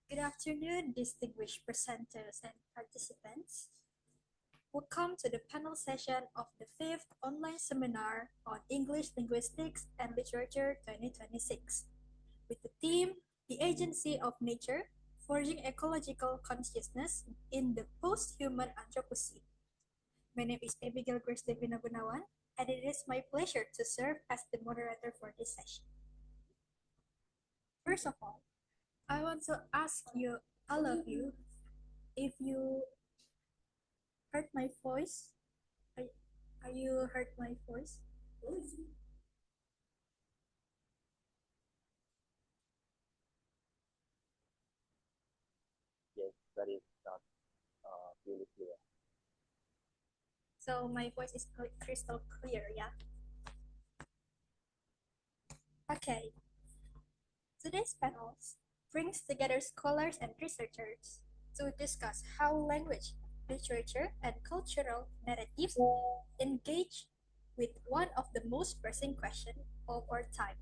Good afternoon, distinguished presenters and participants. Welcome to the panel session of the fifth online seminar on English Linguistics and Literature 2026 with the theme The Agency of Nature Forging Ecological Consciousness in the Post-Human Anthropocene. My name is Abigail Grace Devina Gunawan, and it is my pleasure to serve as the moderator for this session. First of all, I want to ask you, all of you, if you heard my voice. Are you heard my voice? Yes, but it's not really clear. So my voice is crystal clear, yeah? Okay. Today's panel brings together scholars and researchers to discuss how language, literature, and cultural narratives engage with one of the most pressing questions of our time: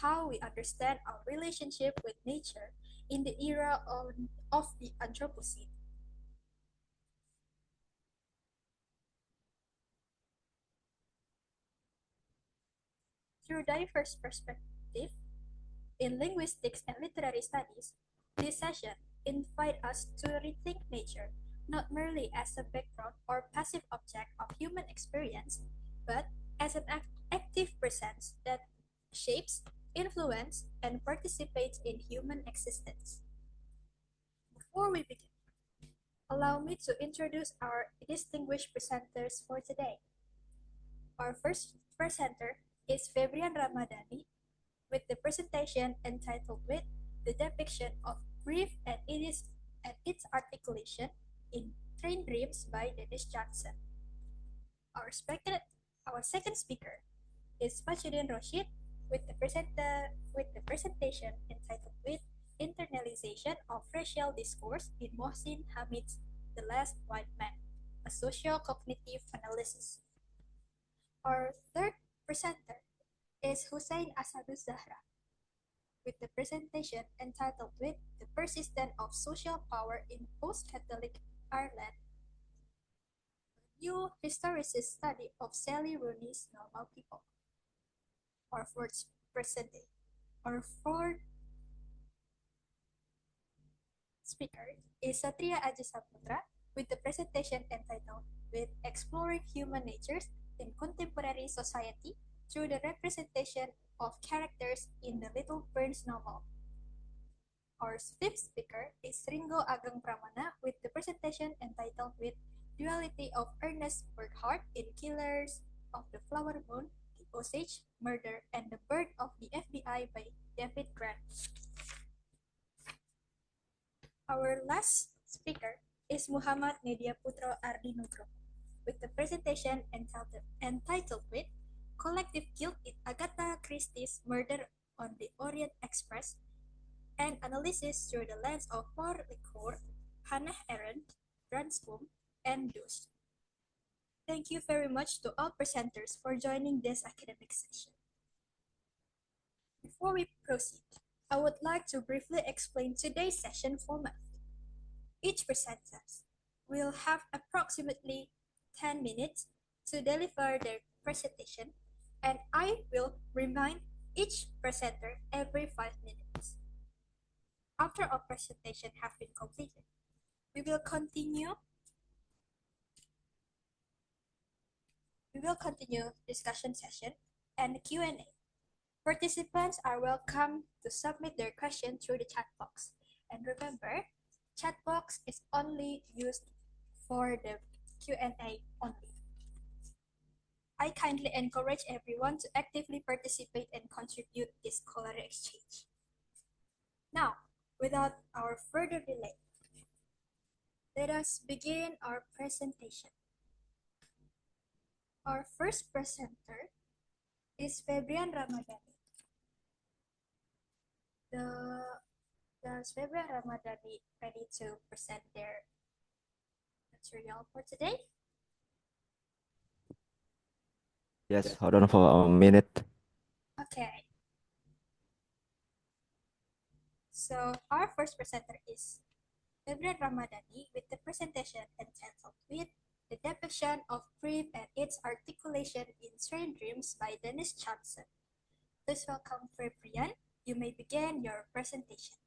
how we understand our relationship with nature in the era of the Anthropocene. Through diverse perspectives in linguistics and literary studies, this session invites us to rethink nature not merely as a background or passive object of human experience, but as an active presence that shapes, influences, and participates in human existence. Before we begin, allow me to introduce our distinguished presenters for today. Our first presenter is Febrian Ramadhani with the presentation entitled with the depiction of grief and its articulation in Train Dreams by Dennis Johnson. Our, our second speaker is Fajudin Roshid with the presentation entitled with Internalization of Racial Discourse in Mohsin Hamid's The Last White Man, a Socio-Cognitive Analysis. Our third presenter is Hussein Asaduz Zahra with the presentation entitled with The Persistence of Social Power in Post-Catholic Ireland, a new historicist study of Sally Rooney's Normal People. Our fourth presenter, our fourth speaker is Satria Ajisaputra with the presentation entitled with Exploring Human Natures in Contemporary Society through the representation of characters in the Little Prince novel. Our fifth speaker is Ringo Ageng Pramana with the presentation entitled with Duality of Ernest Burkhart in Killers of the Flower Moon, The Osage Murder, and the Birth of the FBI by David Grant. Our last speaker is Muhammad Media Putro Ardinugro with the presentation entitled with Collective Guilt in Agatha Christie's Murder on the Orient Express and analysis through the lens of Paul Ricoeur, Hannah Arendt, Branscombe, and Duss. Thank you very much to all presenters for joining this academic session. Before we proceed, I would like to briefly explain today's session format. Each presenter will have approximately 10 minutes to deliver their presentation, and I will remind each presenter every 5 minutes. After our presentation have been completed, we will continue discussion session and Q&A. Participants are welcome to submit their question through the chat box. And remember, chat box is only used for the Q&A only. I kindly encourage everyone to actively participate and contribute this scholarly exchange. Now, without our further delay, let us begin our presentation. Our first presenter is Febrian Ramadhani. Does Febrian Ramadhani ready to present their material for today? Yes, hold on for a minute. Okay. So our first presenter is February Ramadani with the presentation entitled with The Depiction of Grief and Its Articulation in Certain Dreams by Dennis Johnson. Please welcome Fabian. You may begin your presentation.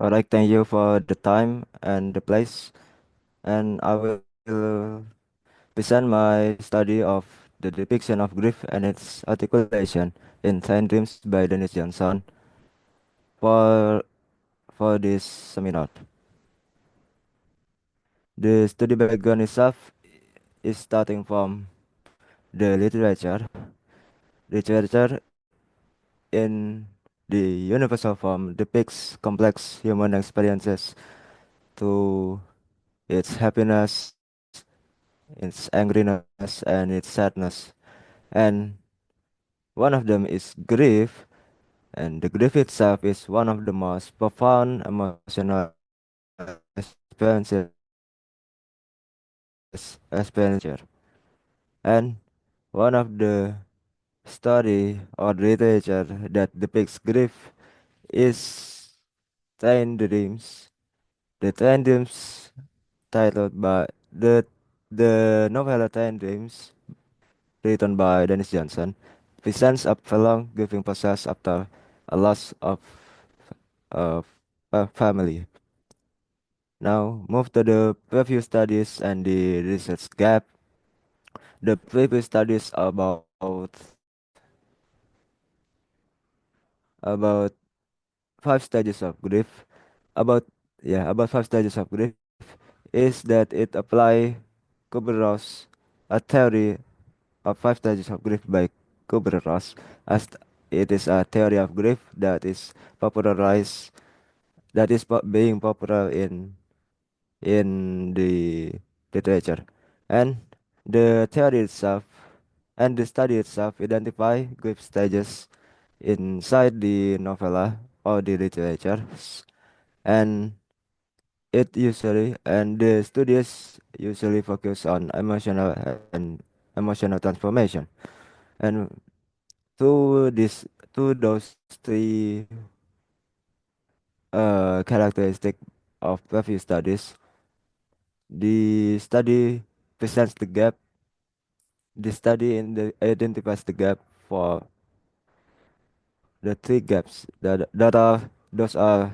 All right, thank you for the time and the place. And I will present my study of the depiction of grief and its articulation in Ten Dreams by Dennis Johnson for this seminar. The study background itself is starting from the literature in the universal form depicts complex human experiences to its happiness, its angriness, and its sadness. And one of them is grief, and the grief itself is one of the most profound emotional experiences. And one of the story or literature that depicts grief is Ten Dreams. The Ten Dreams titled by the novella Ten Dreams, written by Dennis Johnson, presents a prolonged grieving process after a loss of a family. Now move to the previous studies and the research gap. The previous studies about five stages of grief. About about five stages of grief is that it apply Kubler-Ross, a theory of five stages of grief by Kubler-Ross, as it is a theory of grief that is popularized, being popular in the literature, and the theory itself and the study itself identify grief stages inside the novella or the literature, and the studies usually focus on and emotional transformation. And to this to those three characteristic of previous studies, the study presents the gap. The study identifies the gap for the three gaps that are those are.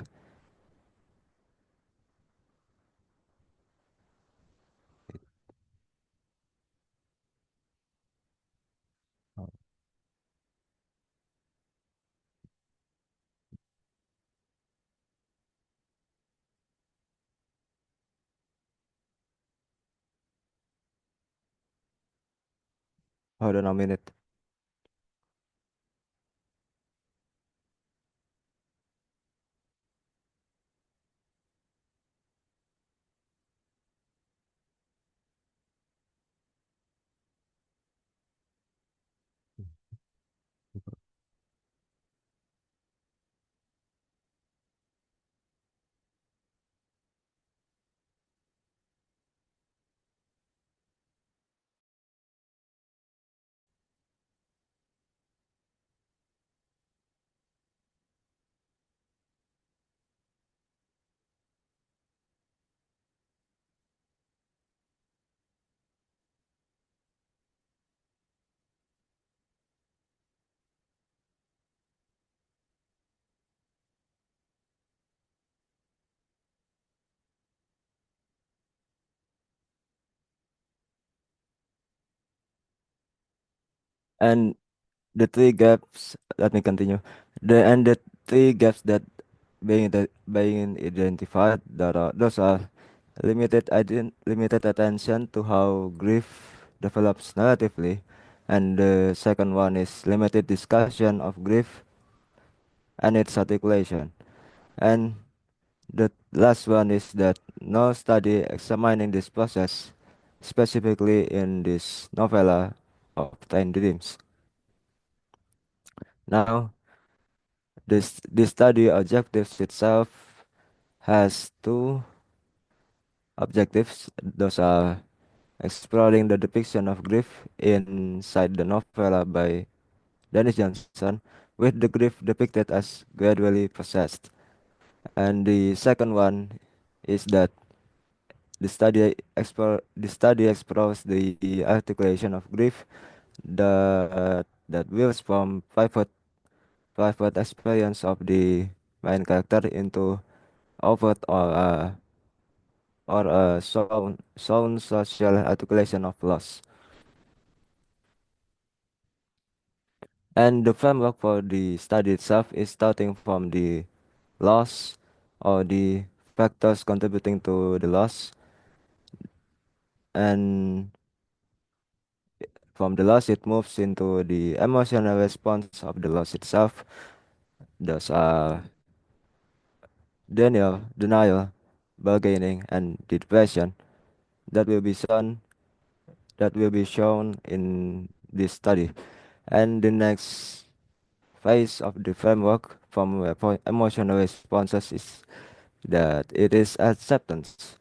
Hold on a minute. And the three gaps. Let me continue. The three gaps that being identified, those are limited attention to how grief develops narratively, and the second one is limited discussion of grief and its articulation. And the last one is that no study examining this process, specifically in this novella of Tiny Dreams. Now, this study objectives itself has two objectives. Those are exploring the depiction of grief inside the novella by Dennis Johnson, with the grief depicted as gradually processed. And the second one is that the study explores the articulation of grief that wills from private experience of the main character into overt or a sound social articulation of loss. And the framework for the study itself is starting from the loss or the factors contributing to the loss, and from the loss it moves into the emotional response of the loss itself. Those are denial, bargaining, and the depression that will be shown in this study. And the next phase of the framework from emotional responses is that it is acceptance,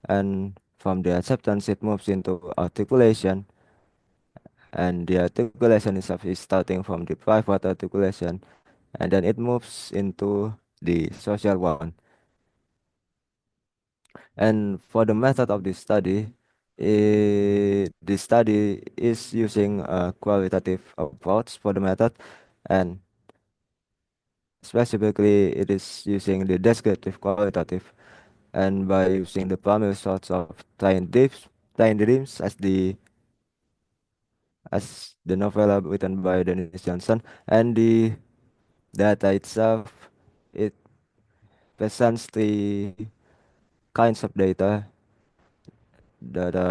and from the acceptance it moves into articulation, and the articulation itself is starting from the private articulation, and then it moves into the social one. And for the method of this study, the study is using a qualitative approach for the method, and specifically it is using the descriptive qualitative, and by using the primary source of Tiny Dreams as the novella written by Dennis Johnson, and the data itself, it presents three kinds of data. Those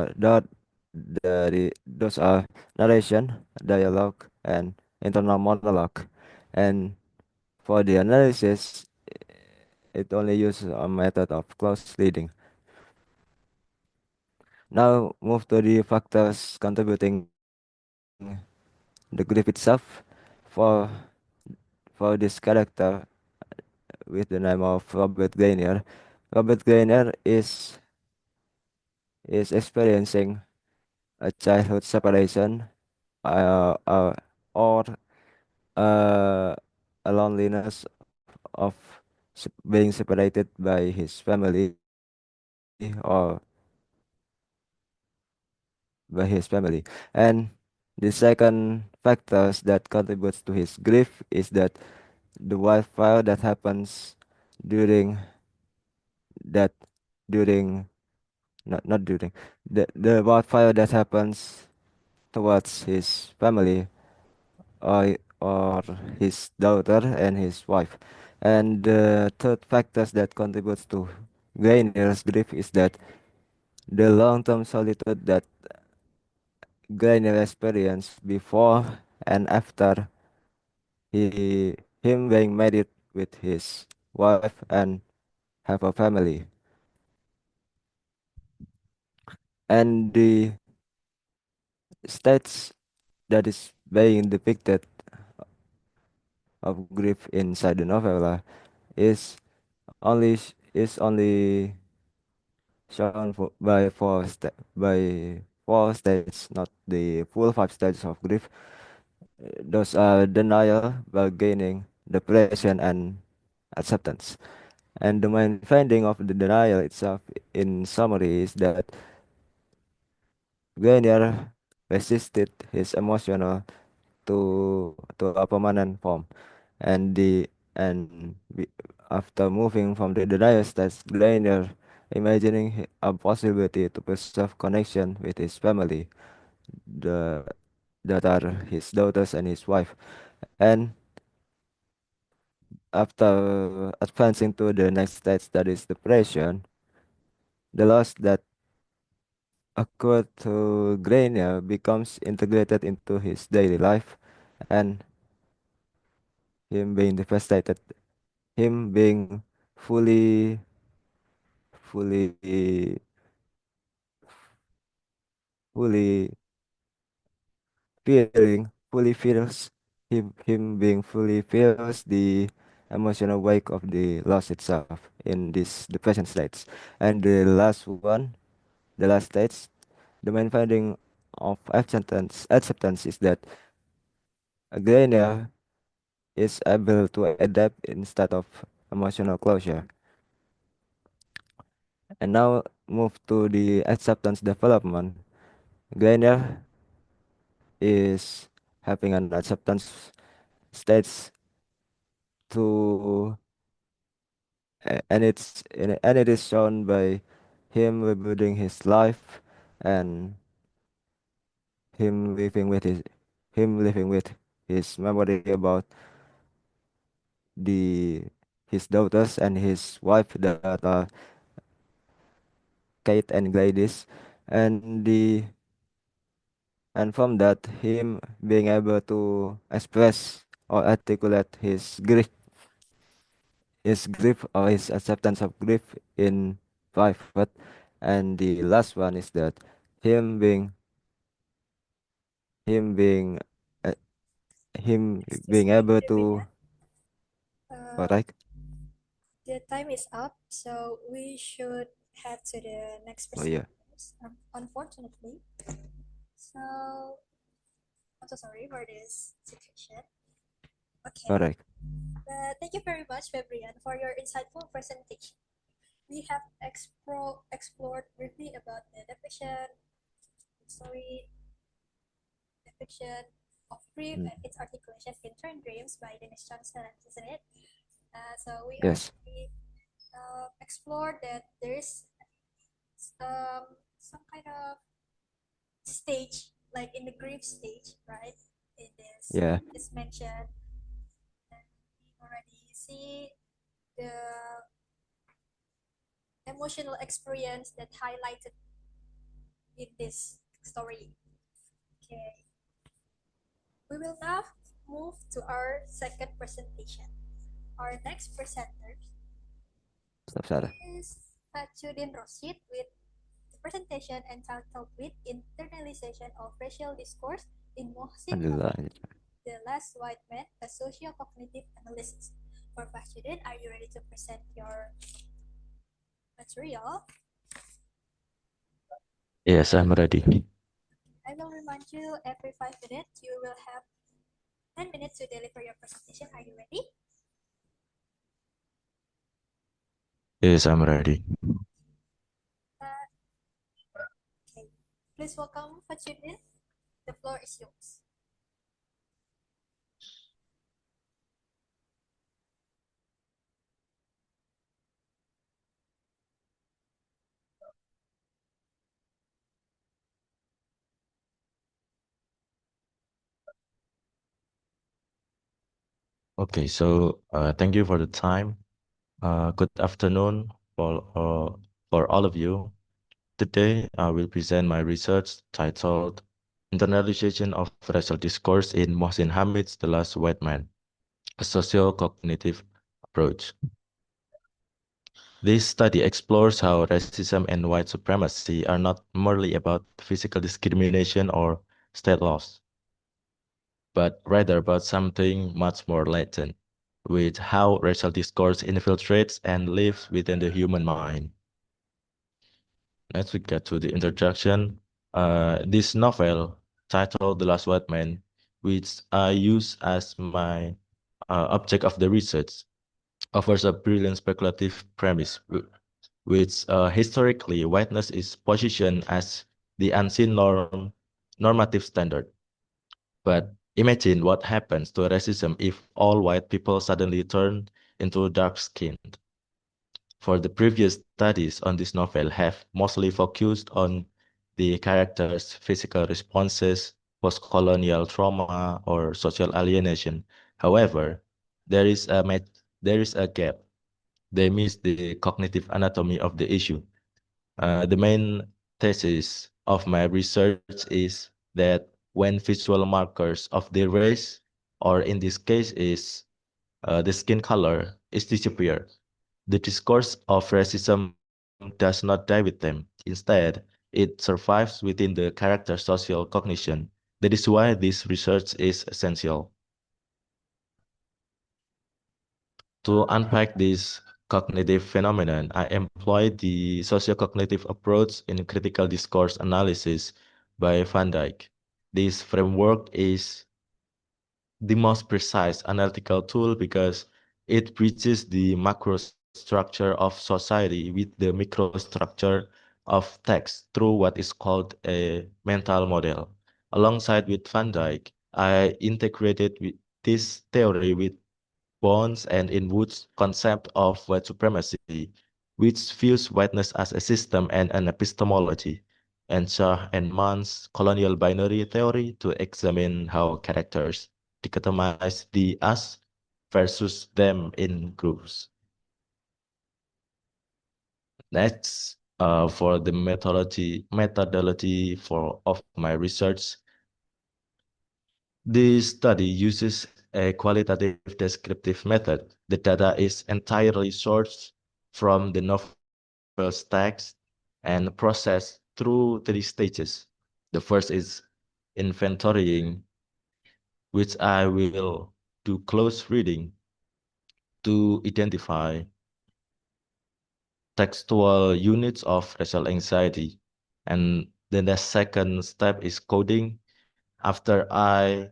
are narration, dialogue, and internal monologue. And for the analysis, it only uses a method of close reading. Now move to the factors contributing the grief itself. For for this character with the name of Robert Gainer. Robert Gainer is experiencing a childhood separation, uh, or uh, a loneliness of being separated by his family or by his family. And the second factors that contributes to his grief is that the wildfire that happens during that during not during the wildfire that happens towards his family, or his daughter and his wife. And the third factors that contributes to Grainer's grief is that the long-term solitude that Grainer experienced before and after him being married with his wife and have a family. And the states that is being depicted of grief inside the novella is only shown by four stages, not the full five stages of grief. Those are denial, bargaining, depression, and acceptance. And the main finding of the denial itself, in summary, is that Grenier resisted his emotional to a permanent form, and after moving from the denial stage, Grenier imagining a possibility to preserve connection with his family, the that are his daughters and his wife. And after advancing to the next stage, that is depression, the loss that occurred to Grenier becomes integrated into his daily life, and him being devastated, him being fully fully fully fully feels him being fully feels the emotional wake of the loss itself in these depression states. And the last stage, the main finding of acceptance is that Grainer is able to adapt instead of emotional closure. And now move to the acceptance development. Grainer is having an acceptance stage to and it is shown by him rebuilding his life and him living with his him living with his memory about the his daughters and his wife that are Kate and Gladys, and the and from that him being able to express or articulate his grief or his acceptance of grief in private. And the last one is that him being him being uh, him Excuse being me, able to Devina. Uh, correct. the time is up, so we should head to the next Oh yeah, presenters. Unfortunately, so I'm so sorry for this situation. Okay, correct. but thank you very much, Fabrian, for your insightful presentation. We have explored briefly about the definition, story, depiction of grief Mm, and its articulation in Turn Dreams by Dennis Johnson, isn't it? So we yes, already explored that there is some kind of stage, like in the grief stage, right? In this, yeah, this mentioned, and we already see the emotional experience that highlighted in this story. Okay, we will now move to our second presentation. Our next presenter stop Sarah. is Judin Rosid with the presentation entitled with Internalization of Racial Discourse in Mohsin Alhamdulillah. Hamid, The Last White Man, a Socio-Cognitive Analysis. For Judin, are you ready to present your material? Yes, I'm ready. I will remind you every 5 minutes you will have 10 minutes to deliver your presentation. Are you ready? Yes, I'm ready. Uh, okay. Please welcome Judin. The floor is yours. Okay, so thank you for the time. Good afternoon for all of you. Today, I will present my research titled Internalization of Racial Discourse in Mohsin Hamid's The Last White Man, a Socio-Cognitive Approach. This study explores how racism and white supremacy are not merely about physical discrimination or state laws, but rather about something much more latent, with how racial discourse infiltrates and lives within the human mind. Let's we get to the introduction. This novel, titled The Last White Man, which I use as my object of the research, offers a brilliant speculative premise, which historically whiteness is positioned as the unseen normative standard. But imagine what happens to racism if all white people suddenly turn into dark-skinned. For the previous studies on this novel have mostly focused on the characters' physical responses, post-colonial trauma, or social alienation. However, there is a gap. They miss the cognitive anatomy of the issue. The main thesis of my research is that when visual markers of the race, or in this case is the skin color, is disappear, The discourse of racism does not die with them. Instead, it survives within the character's social cognition. That is why this research is essential. To unpack this cognitive phenomenon, I employ the socio-cognitive approach in critical discourse analysis by Van Dyck. This framework is the most precise analytical tool because it bridges the macro structure of society with the microstructure of text through what is called a mental model. Alongside with Van Dyck, I integrated this theory with Bones and in Wood's concept of white supremacy, which views whiteness as a system and an epistemology, and Shah and Mann's colonial binary theory to examine how characters dichotomize the us versus them in groups. Next, for the methodology of my research, this study uses a qualitative descriptive method. The data is entirely sourced from the novel's text and processed through three stages. The first is inventorying, which I will do close reading to identify textual units of racial anxiety. And then the second step is coding. After I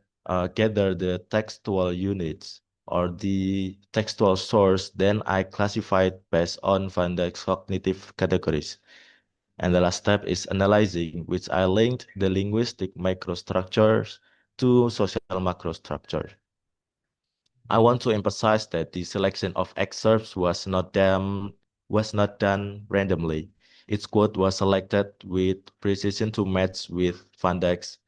gather the textual units or the textual source, then I classify it based on Van Dijk's cognitive categories. And the last step is analyzing, which I linked the linguistic microstructures to social macrostructure. I want to emphasize that the selection of excerpts was not done randomly. Each quote was selected with precision to match with Van Dijk's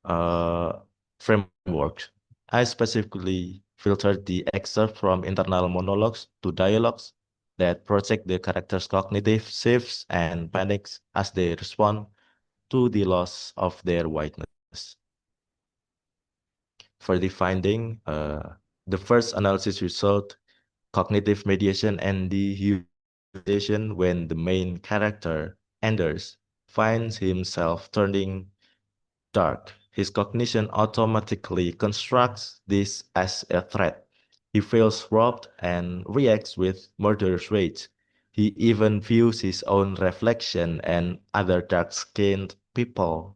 uh, framework. I specifically filtered the excerpt from internal monologues to dialogues that project the characters' cognitive shifts and panics as they respond to the loss of their whiteness. For the finding, the first analysis result, cognitive mediation and dehumanization when the main character, Anders, finds himself turning dark. His cognition automatically constructs this as a threat. He feels robbed and reacts with murderous rage. He even views his own reflection and other dark-skinned people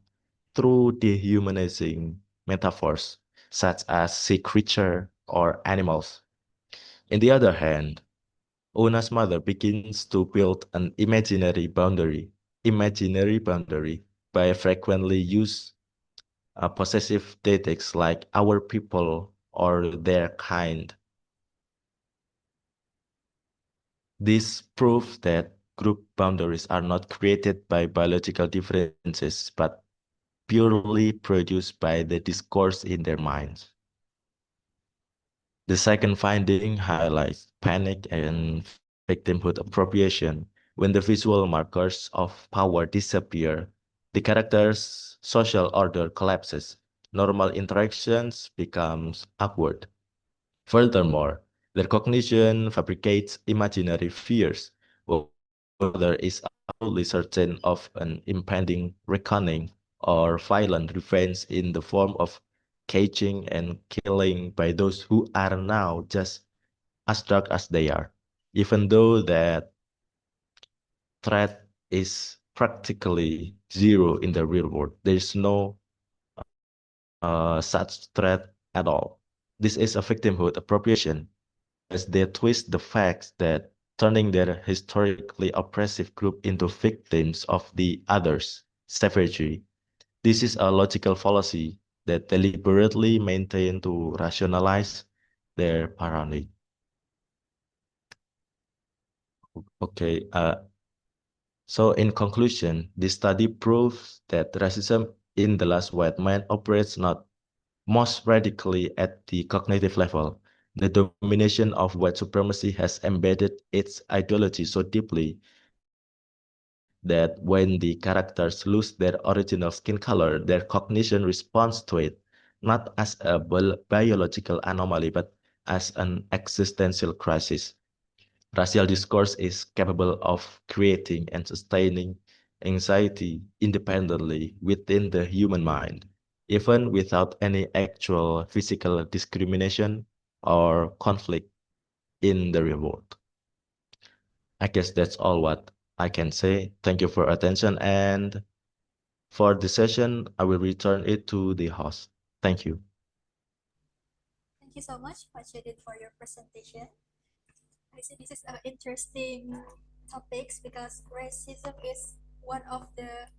through dehumanizing metaphors, such as sea creature or animals. On the other hand, Una's mother begins to build an imaginary boundary by frequently use possessive deities like our people or their kind. This proves that group boundaries are not created by biological differences, but purely produced by the discourse in their minds. The second finding highlights panic and victimhood appropriation. When the visual markers of power disappear, the character's social order collapses. Normal interactions becomes awkward. Furthermore, their cognition fabricates imaginary fears. One mother is absolutely certain of an impending reckoning or violent revenge in the form of caging and killing by those who are now just as dark as they are, even though that threat is practically zero in the real world. There is no such threat at all. This is a victimhood appropriation because they twist the facts that turning their historically oppressive group into victims of the others' savagery. This is a logical fallacy that deliberately maintained to rationalize their paranoia. Okay, so in conclusion, this study proves that racism in the last white man operates not most radically at the cognitive level. The domination of white supremacy has embedded its ideology so deeply that when the characters lose their original skin color, their cognition responds to it, not as a biological anomaly, but as an existential crisis. Racial discourse is capable of creating and sustaining anxiety independently within the human mind, even without any actual physical discrimination or conflict in the real world. I guess that's all what I can say. Thank you for attention, and for the session, I will return it to the host. Thank you. Thank you so much, Pachedin, for your presentation. I see this is an interesting topics because racism is one of the,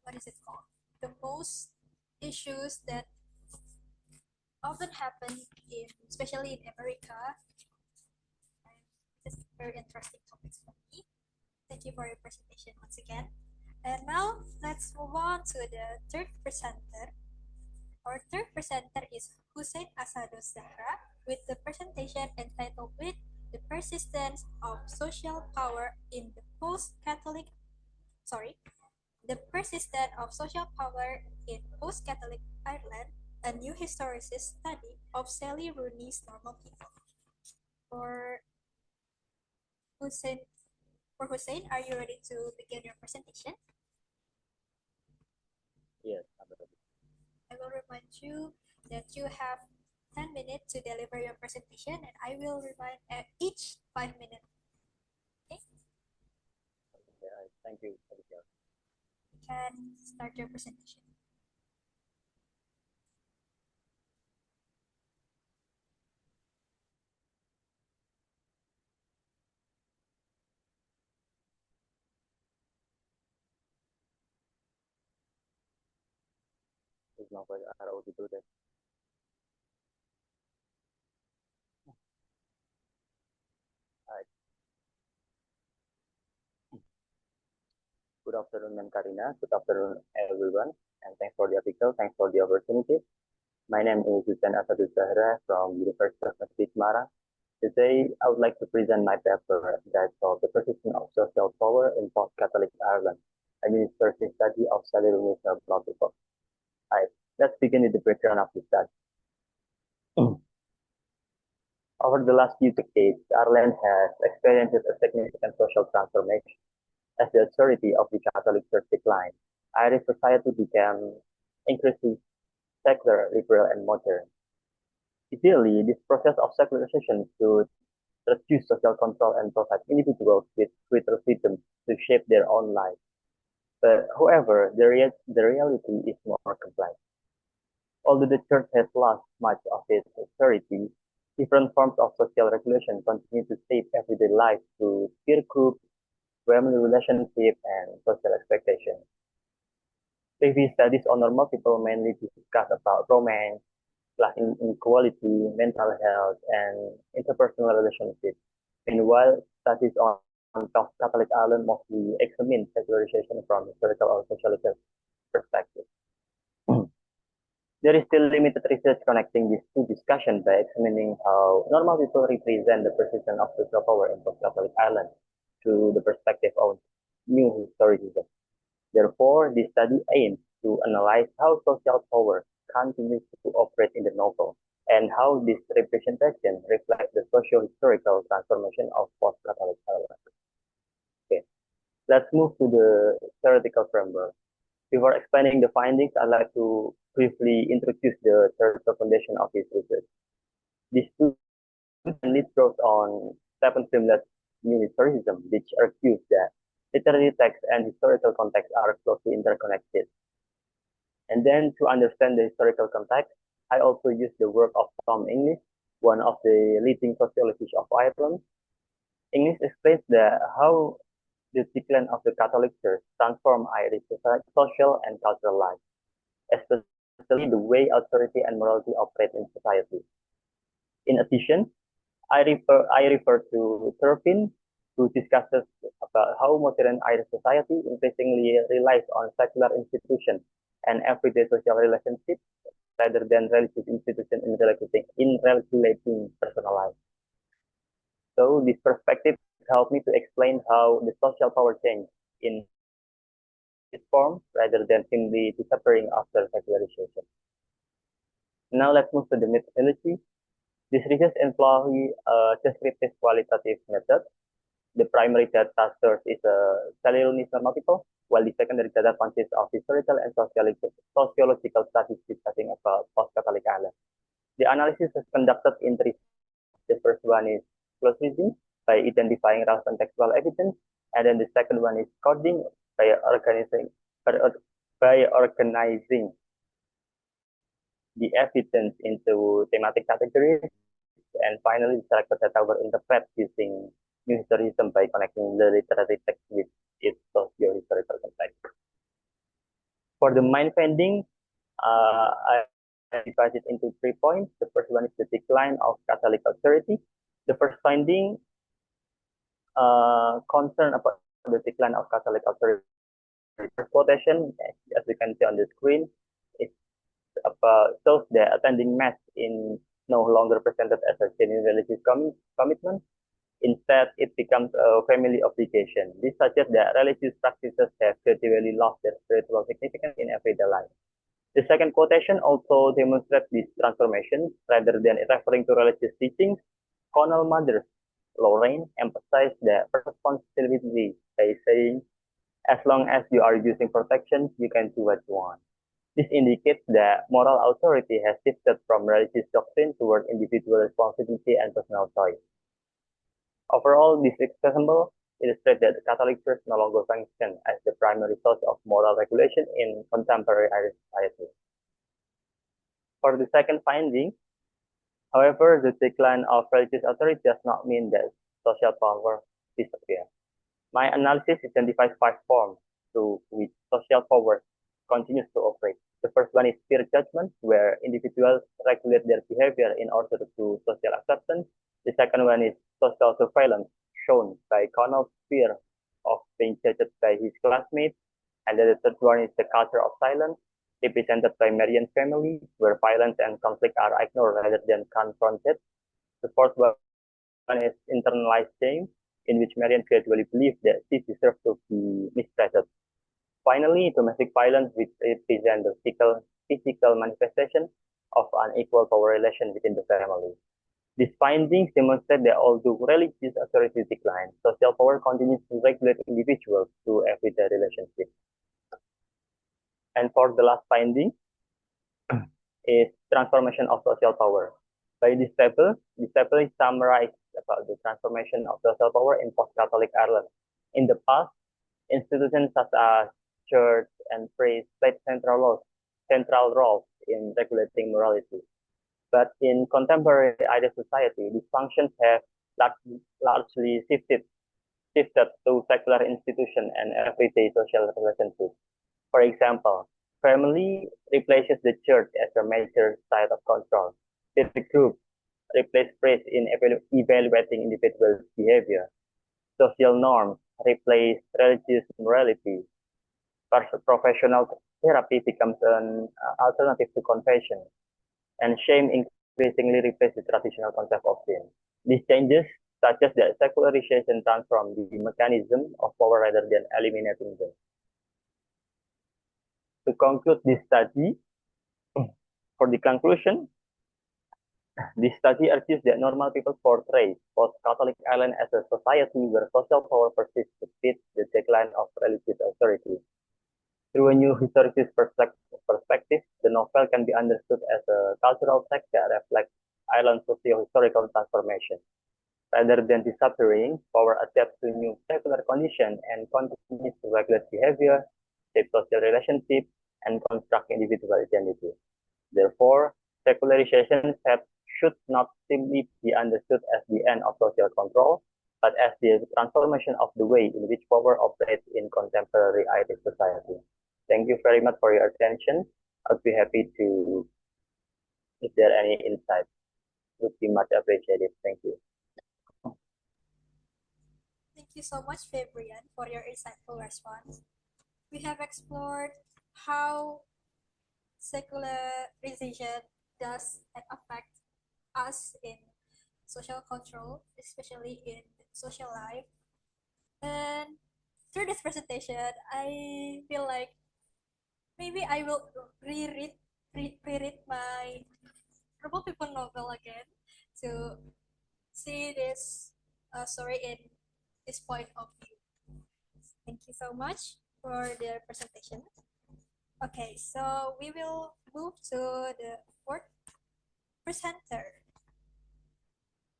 what is it called? The most issues that often happen in, especially in America. And this is very interesting topics for me. Thank you for your presentation once again. And now let's move on to the third presenter. Our third presenter is Hussein Asado Zahra with the presentation entitled with the persistence of social power in the post-Catholic, sorry, the persistence of social power in post-Catholic Ireland, a new historicist study of Sally Rooney's Normal People. For Hussein, are you ready to begin your presentation? Yes, I will remind you that you have 10 minutes to deliver your presentation, and I will remind at each 5 minutes. Okay? thank you. You can start your presentation. Is now for audible there. Alright. Good afternoon, Ma'am Karina. Good afternoon, everyone. And thanks for the article. Thanks for the opportunity. My name is Hussein Asadu Zahra from University of Masjid Mara. Today, I would like to present my paper that's called The Persistence of Social Power in Post-Catholic Ireland, a university study of Salary Multiple. Alright, let's begin with the background of the study. Over the last few decades, Ireland has experienced a significant social transformation. As the authority of the Catholic Church declined, Irish society became increasingly secular, liberal, and modern. Ideally, this process of secularization should reduce social control and provide individuals with greater freedom to shape their own lives. But however, the reality is more complex. Although the Church has lost much of its authority, different forms of social regulation continue to shape everyday life through peer groups, family relationship, and social expectations. Previous studies on normal people mainly discuss about romance, class inequality, mental health, and interpersonal relationships. Meanwhile, studies on Catholic Ireland mostly examine secularization from historical or social perspective. There is still limited research connecting these two discussions by examining how normal people represent the persistence of social power in post-Catholic Ireland through the perspective of new historicism. Therefore, this study aims to analyze how social power continues to operate in the novel and how this representation reflects the socio-historical transformation of post-Catholic Ireland. Okay, let's move to the theoretical framework. Before explaining the findings, I'd like to briefly introduce the theoretical foundation of this research. This mainly draws on Stephen Trimlet's new historicism, which argues that literary text and historical context are closely interconnected. And then to understand the historical context, I also use the work of Tom English, one of the leading sociologists of Ireland. English explains that how the decline of the Catholic Church transformed Irish social and cultural life, especially the way authority and morality operate in society. In addition, I refer to Turpin, who discusses about how modern Irish society increasingly relies on secular institutions and everyday social relationships rather than religious institutions in regulating personal life. So this perspective helped me to explain how the social power changed in its form rather than simply disappearing after secularization. Now let's move to the methodology. This research employs a descriptive qualitative method. The primary data source is a Cellulose normative, while the secondary data consists of historical and sociological studies discussing about post-Catholic Ireland. The analysis is conducted in three phases. The first one is close reading by identifying relevant textual evidence, and then the second one is coding by organizing the evidence into thematic categories, and finally, the selected data were interpreted using new historicism by connecting the literary text with its socio-historical context. For the main finding, I divide it into 3 points. The first one is the decline of Catholic authority. The first finding concern about the decline of Catholic authority. The first quotation, as you can see on the screen, is about shows that attending mass in no longer presented as a genuine religious commitment. Instead, it becomes a family obligation. This suggests that religious practices have gradually lost their spiritual significance in everyday life. The second quotation also demonstrates this transformation. Rather than referring to religious teachings, Cornell Mother Lorraine emphasized the responsibility by saying, as long as you are using protection, you can do what you want. This indicates that moral authority has shifted from religious doctrine toward individual responsibility and personal choice. Overall, this example illustrates that the Catholic Church no longer functions as the primary source of moral regulation in contemporary Irish society. For the second finding, however, the decline of religious authority does not mean that social power disappears. My analysis identifies 5 forms through which social power continues to operate. The first one is peer judgment, where individuals regulate their behavior in order to social acceptance. The second one is social surveillance, shown by Connell's fear of being judged by his classmates. And then the third one is the culture of silence, represented by Marian's family, where violence and conflict are ignored rather than confronted. The fourth one is internalized shame, in which Marian gradually believes that she deserves to be mistreated. Finally, domestic violence, which represents the physical manifestation of unequal power relation within the family. These findings demonstrate that although religious authority declines, social power continues to regulate individuals through everyday relationships. And for the last finding is transformation of social power. By this table is summarized about the transformation of social power in post-Catholic Ireland. In the past, institutions such as church and priest played central roles in regulating morality. But in contemporary Irish society, these functions have largely shifted to secular institutions and everyday social relationships. For example, family replaces the church as a major site of control. The group replaces priest in evaluating individual behavior. Social norms replace religious morality. Professional therapy becomes an alternative to confession, and shame increasingly replaces the traditional concept of sin. These changes suggest that secularization transforms the mechanism of power rather than eliminating them. To conclude this study, for the conclusion, this study argues that normal people portray post-Catholic Ireland as a society where social power persists to fit the decline of religious authority. Through a new historicist perspective, the novel can be understood as a cultural text that reflects Ireland's socio-historical transformation. Rather than disappearing, power adapts to new secular conditions and continues to regulate behavior, shape social relationships, and construct individual identity. Therefore, secularization should not simply be understood as the end of social control, but as the transformation of the way in which power operates in contemporary Irish society. Thank you very much for your attention. I'll be happy to, if there are any insights, would be much appreciated. Thank you. Thank you so much, Fabrian, for your insightful response. We have explored how secularization does affect us in social control, especially in social life. And through this presentation, I feel like maybe I will reread my Purple People novel again to see this story in this point of view. Thank you so much for the presentation. Okay, so we will move to the fourth presenter.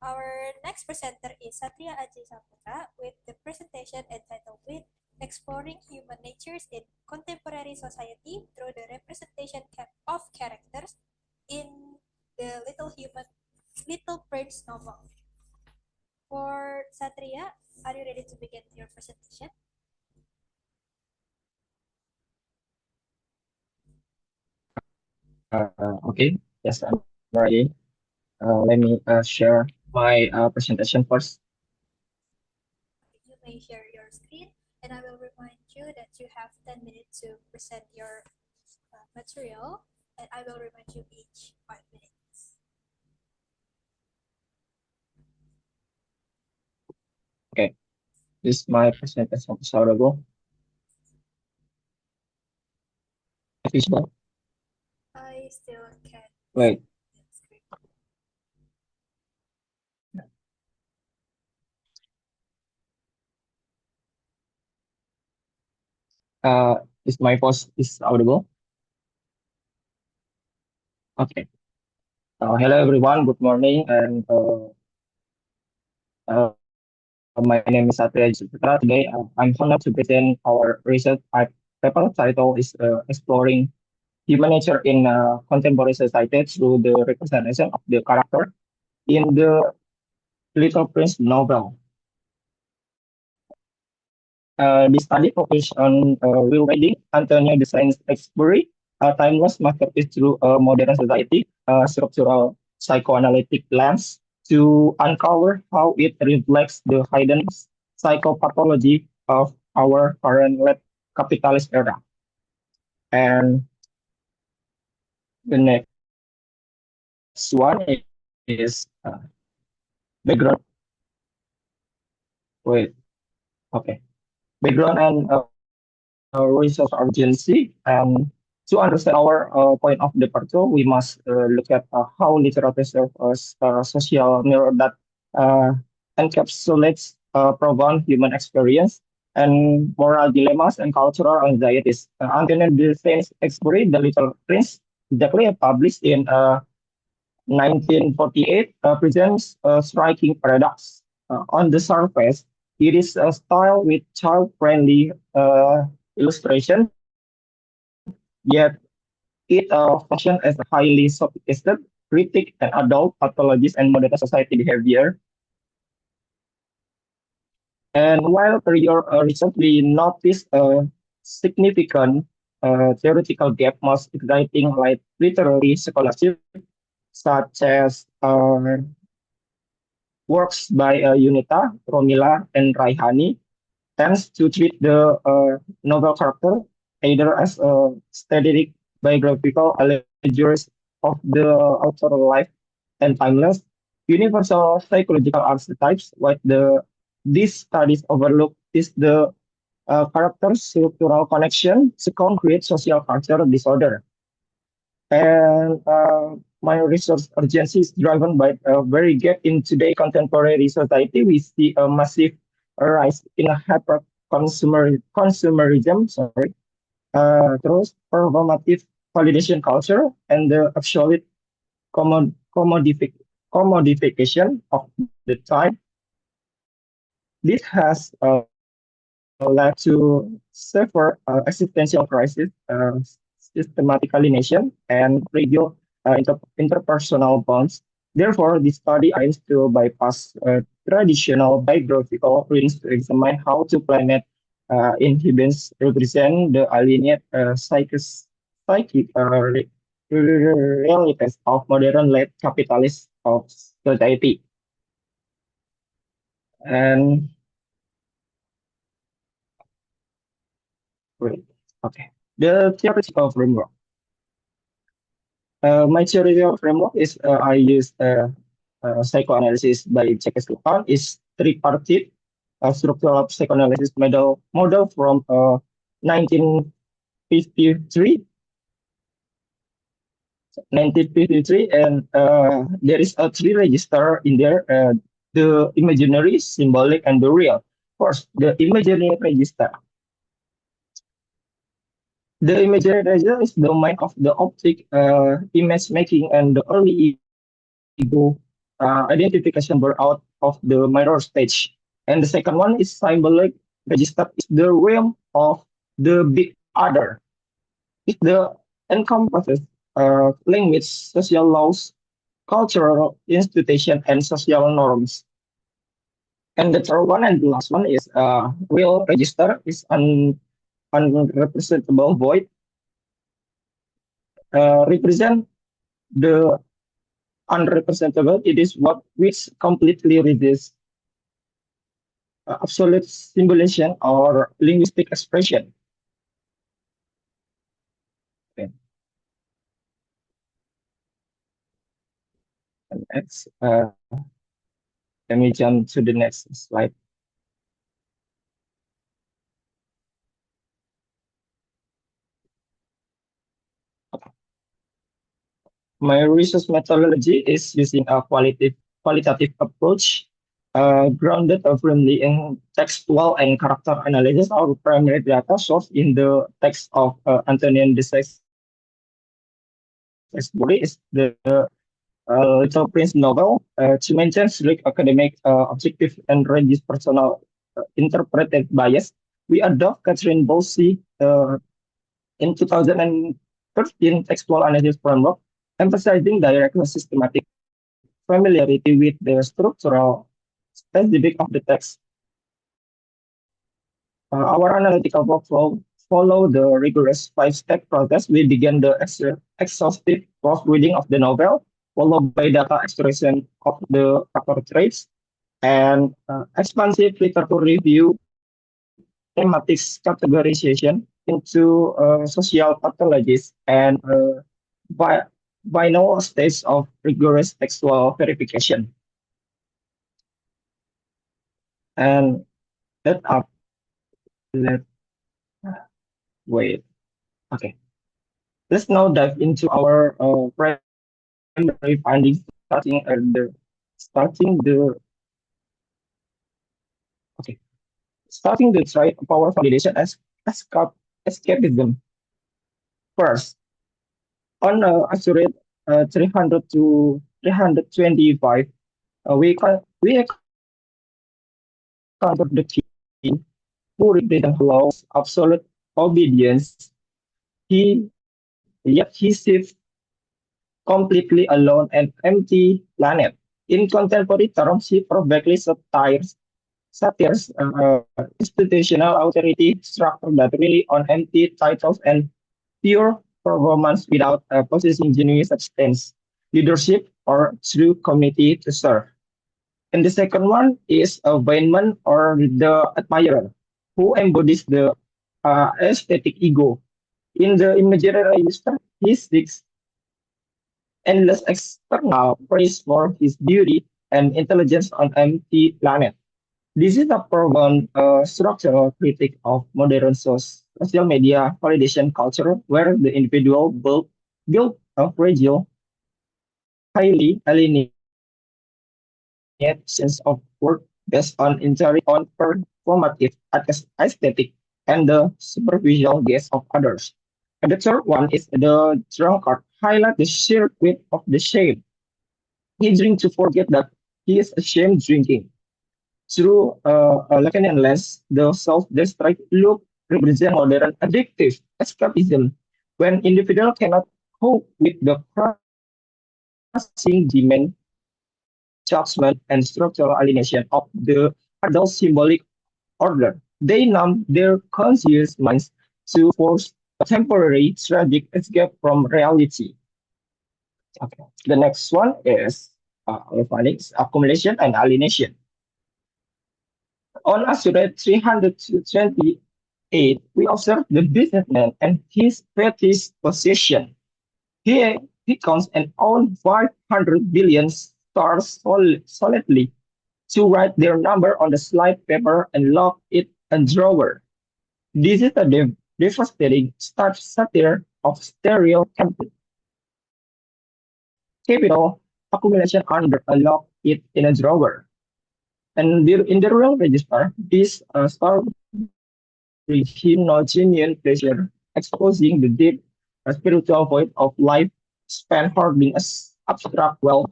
Our next presenter is Satria Aji Saputra with the presentation entitled with Exploring Human Natures in Contemporary Society Through the Representation of Characters in the Little Prince novel. For Satria, are you ready to begin your presentation? Okay, yes, I'm ready. Let me share my presentation first. You may share your screen, and I will remind you that you have 10 minutes to present your material, and I will remind you each 5 minutes. Okay, this is my presentation available. Visible. I still can't Wait, see the screen. is my voice is audible? Okay. Hello everyone. Good morning, and my name is Satria Jupitra. Today, I'm honored to present our research paper title is exploring human nature in contemporary society through the representation of the character in the Little Prince novel. The study focused on rewriting Antonio de Saint-Exupéry, a timeless masterpiece through a modern society, structural psychoanalytic lens to uncover how it reflects the hidden psychopathology of our current late capitalist era. And the next one is background. Wait, okay. Background and resource urgency. And to understand our point of departure, we must look at how literature serves as a social mirror that uh, encapsulates profound human experience and moral dilemmas and cultural anxieties. Antonio de Saint-Exupéry, The Little Prince, exactly published in 1948, presents a striking paradox. On the surface, it is a style with child-friendly illustration, yet it functions as a highly sophisticated critic and adult pathologist and modern society behavior. And while earlier research, we noticed a significant theoretical gap most exciting like literary scholarship, such as works by Yunita, Romila, and Raihani tends to treat the novel character either as a static biographical allegories of the outer life and timeless universal psychological archetypes. What these studies overlook is the character's structural connection to concrete social culture disorder. And my resource urgency is driven by a very gap in today contemporary society. We see a massive rise in a hyper consumerism, through performative validation culture and the absolute commodification of the time. This has led to severe existential crisis, systematically nation, and fragile interpersonal bonds. Therefore, this study aims to bypass traditional biographical readings to examine how two planet inhibits represent the alienate psychic realities of modern late capitalist of society. And wait, okay. The theoretical framework. My theoretical framework is I use psychoanalysis by Jacques Lacan is tripartite structural psychoanalysis model from 1953. 1953, and there is a three register in there: the imaginary, symbolic, and the real. First, the imaginary register. The imaginary register is the mind of the optic image making and the early ego identification were out of the mirror stage. And the second one is symbolic register is the realm of the big other. It the encompasses language, social laws, cultural institution, and social norms. And the third one and the last one is real register is unrepresentable void represent the unrepresentable. It is what which completely resists absolute symbolization or linguistic expression. Okay. And next, let me jump to the next slide. My research methodology is using a qualitative approach grounded firmly in textual and character analysis. Our primary data source in the text of Antonin de Saint-Exupéry is the Little Prince novel. To mention strict academic, objective, and religious personal interpretive bias, we adopt Catherine Bowlesy in 2013 textual analysis framework, emphasizing direct and systematic familiarity with the structural specific of the text. Our analytical workflow follow the rigorous five-step process. We begin the exhaustive proofreading of the novel, followed by data extraction of the factor traits, and expansive literature review, thematic categorization into social pathologies, and by final stage of rigorous textual verification. And let up, let wait. Okay. Let's now dive into our primary findings, starting the okay, starting the try power validation as escapism. First, on accurate 300 to 325, we encountered the king who represents laws, absolute obedience. He yet he sits completely alone and empty planet. In contemporary terms, he perfectly satires institutional authority structure that really on empty titles and pure performance without possessing genuine substance, leadership, or true committee to serve. And the second one is a Weinman or the admirer, who embodies the aesthetic ego. In the imaginary register, he seeks endless external praise for his beauty and intelligence on empty planet. This is a profound structural critique of modern social media validation culture, where the individual built a fragile, highly alienated sense of worth based on on performative aesthetic and the superficial gaze of others. And the third one is the drunkard, highlight the sheer weight of the shame. He drinks to forget that he is ashamed drinking. Through a Lacanian lens, the self-destructive look represents modern addictive escapism when individual cannot cope with the crushing demand, judgment, and structural alienation of the adult symbolic order. They numb their conscious minds to force a temporary tragic escape from reality. Okay. The next one is orphanics, accumulation, and alienation. On Asurate 328, we observe the businessman and his fetish possession. He, he counts and owns 500 billion stars solidly to write their number on the slide paper and lock it in drawer. This is a devastating starch satire of stereo camping. capital accumulation under a lock it in a drawer. And in the real register, this store brings him no genuine pleasure, exposing the deep spiritual void of life spent hoarding abstract wealth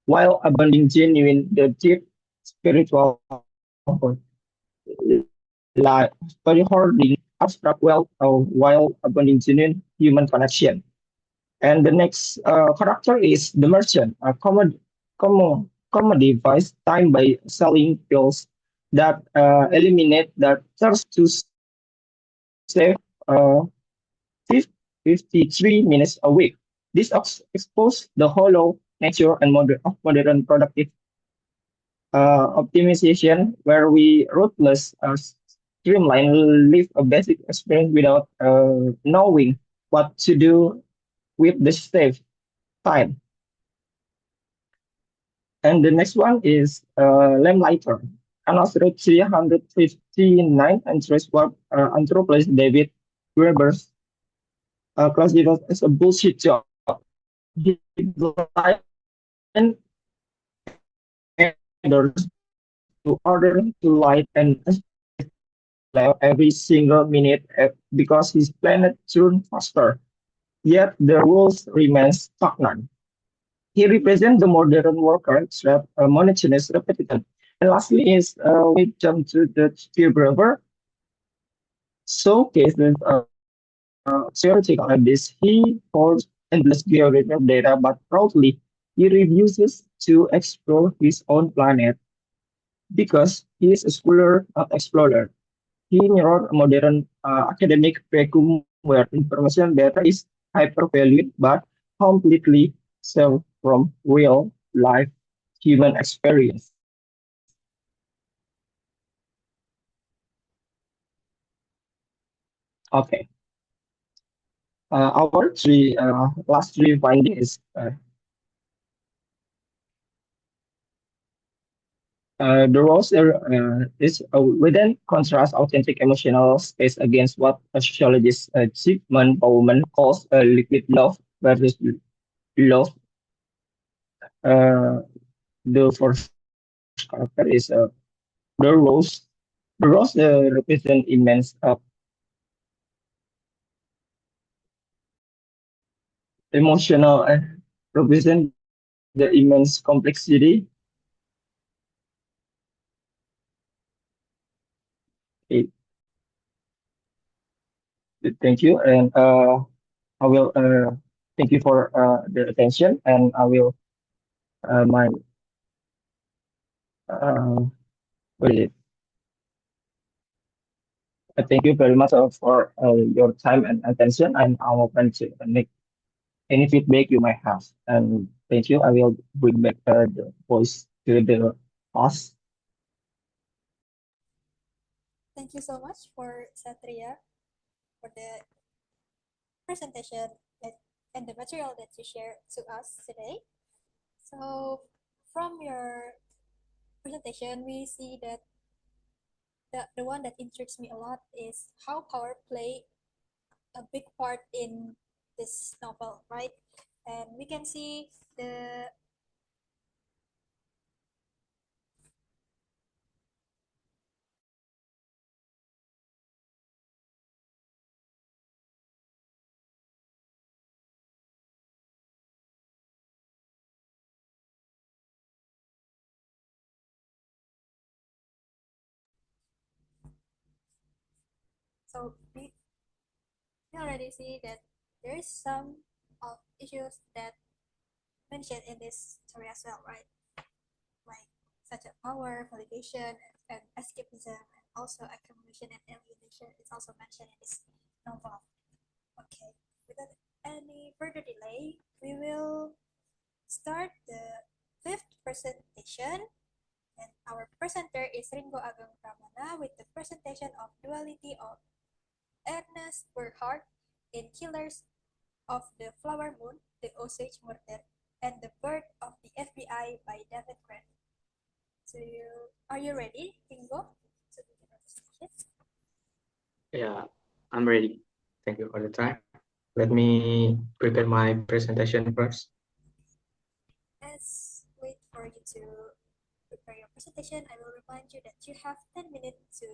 while abandoning genuine the deep spiritual void. Like by hoarding abstract wealth while abandoning genuine human connection. And the next character is the merchant, a comedy device timed by selling pills that eliminate the thirst to save uh, 53 minutes a week. This exposes the hollow nature and of modern productive optimization, where we ruthless streamline live a basic experience without knowing what to do with the saved time. And the next one is Lamplighter. Another 359 entries were anthropologist David Weber's classified as a bullshit job. He blind editors to order to light and every single minute because his planet turned faster. Yet the rules remain stagnant. He represents the modern worker, monotonous, repetitive. And lastly is we jump to the Spielberger showcases theoretical ideas. He holds endless geographical data, but proudly he refuses to explore his own planet because he is a scholar, not explorer. He mirrors a modern academic vacuum where information data is hyper-valued but completely severed from real life human experience. Okay. Our last three finding is the roles is within contrast authentic emotional space against what a sociologist Sigmund Bauman calls liquid love versus love. Uh, the first character is the rose. The rose represent immense emotional represent the immense complexity. Okay, thank you, and I will thank you for the attention, and I will my what is it? Thank you very much for your time and attention, and I'm open to make any feedback you might have. And thank you. I will bring back the voice to the host. Thank you so much for Satria for the presentation that, and the material that you shared to us today. So, from your presentation, we see that the one that intrigues me a lot is how power play a big part in this novel, right? And we can see the so we already see that there is some of issues that mentioned in this story as well, right? Like such as power, validation, and escapism, and also accumulation and alienation. It's also mentioned in this novel. Okay, without any further delay, we will start the fifth presentation. And our presenter is Ringo Agang Pramana with the presentation of Duality of Ernest Burkhardt in Killers of the Flower Moon, The Osage Murder, and The Birth of the FBI by David Grant. So, are you ready, Ringo, to begin our presentation? Yeah, I'm ready. Thank you for the time. Let me prepare my presentation first. before you to prepare your presentation, I will remind you that you have 10 minutes to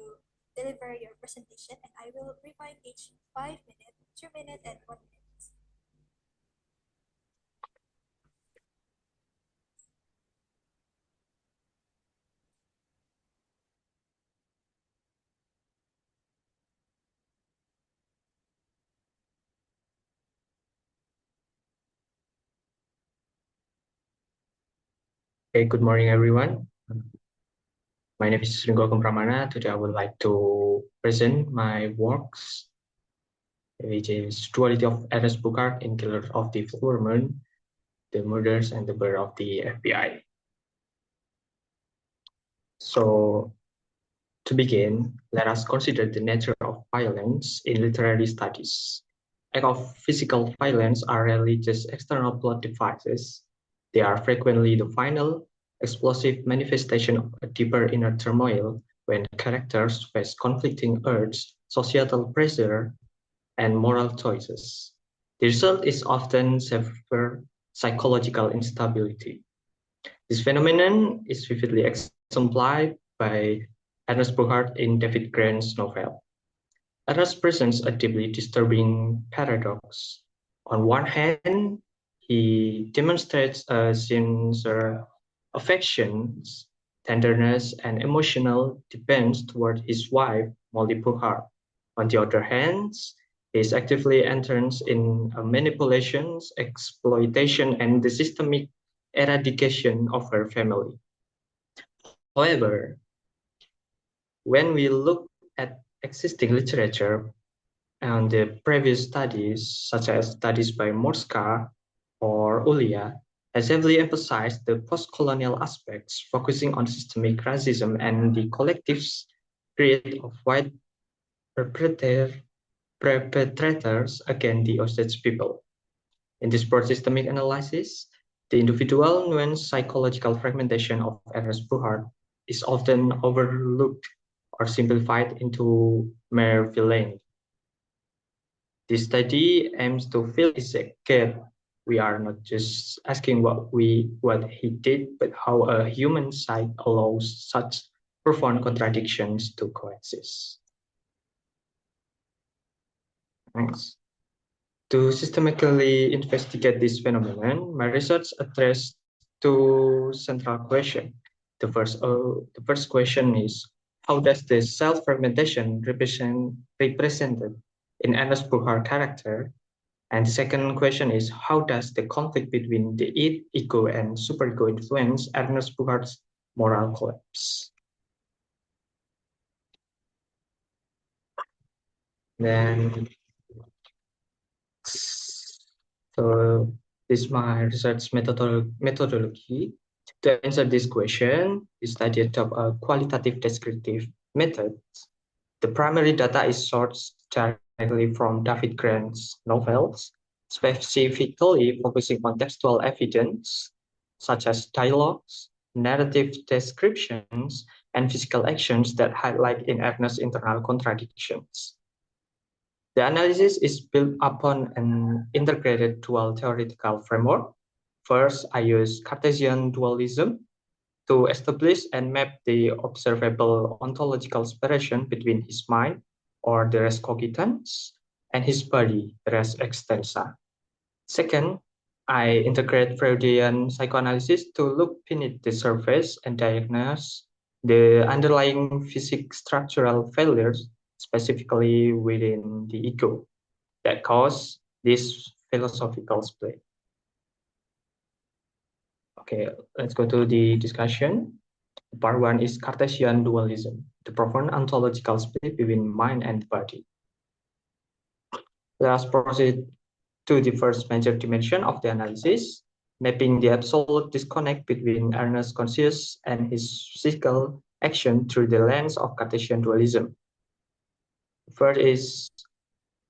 deliver your presentation, and I will remind each 5 minutes, 2 minutes, and 1 minute. Okay, good morning, everyone. My name is Ringo Pramana. Today, I would like to present my works, which is Duality of Ernest Bucard in Killer of the Full Moon, The Murders and the Birth of the FBI. So, to begin, let us consider the nature of violence in literary studies. Acts of physical violence are rarely just external plot devices. They are frequently the final, explosive manifestation of a deeper inner turmoil when characters face conflicting urges, societal pressure, and moral choices. The result is often severe psychological instability. This phenomenon is vividly exemplified by Ernest Bucard in David Grant's novel. Ernest presents a deeply disturbing paradox. On one hand, he demonstrates a sincere affection, tenderness, and emotional dependence toward his wife, Molly Bucard. On the other hand, he is actively entrenched in manipulations, exploitation, and the systemic eradication of her family. However, when we look at existing literature and the previous studies, such as studies by Morska or Ulia, has heavily emphasized the post-colonial aspects, focusing on systemic racism and the collective greed of white perpetrators against the Osage people. In this broad systemic analysis, the individual nuanced psychological fragmentation of Ernest Bucard is often overlooked or simplified into mere villainy. This study aims to fill this gap. We are not just asking what he did, but how a human psyche allows such profound contradictions to coexist. Thanks. To systematically investigate this phenomenon, my research addressed two central questions. The first question is, how does the self-fragmentation represented in Ernest Bucard's character? And the second question is, how does the conflict between the ego and superego influence Ernest Bucard's moral collapse? Then, so this is my research methodology. To answer this question, we studied a qualitative descriptive method. The primary data is sourced directly from David Grant's novels, specifically focusing on textual evidence, such as dialogues, narrative descriptions, and physical actions that highlight in Ernest's internal contradictions. The analysis is built upon an integrated dual theoretical framework. First, I use Cartesian dualism to establish and map the observable ontological separation between his mind, or the res cogitans, and his body, the res extensa. Second, I integrate Freudian psychoanalysis to look beneath the surface and diagnose the underlying physical structural failures, specifically within the ego, that cause this philosophical split. Okay, let's go to the discussion. Part one is Cartesian dualism, the profound ontological split between mind and body. Let us proceed to the first major dimension of the analysis, mapping the absolute disconnect between Ernest's conscious and his physical action through the lens of Cartesian dualism. First is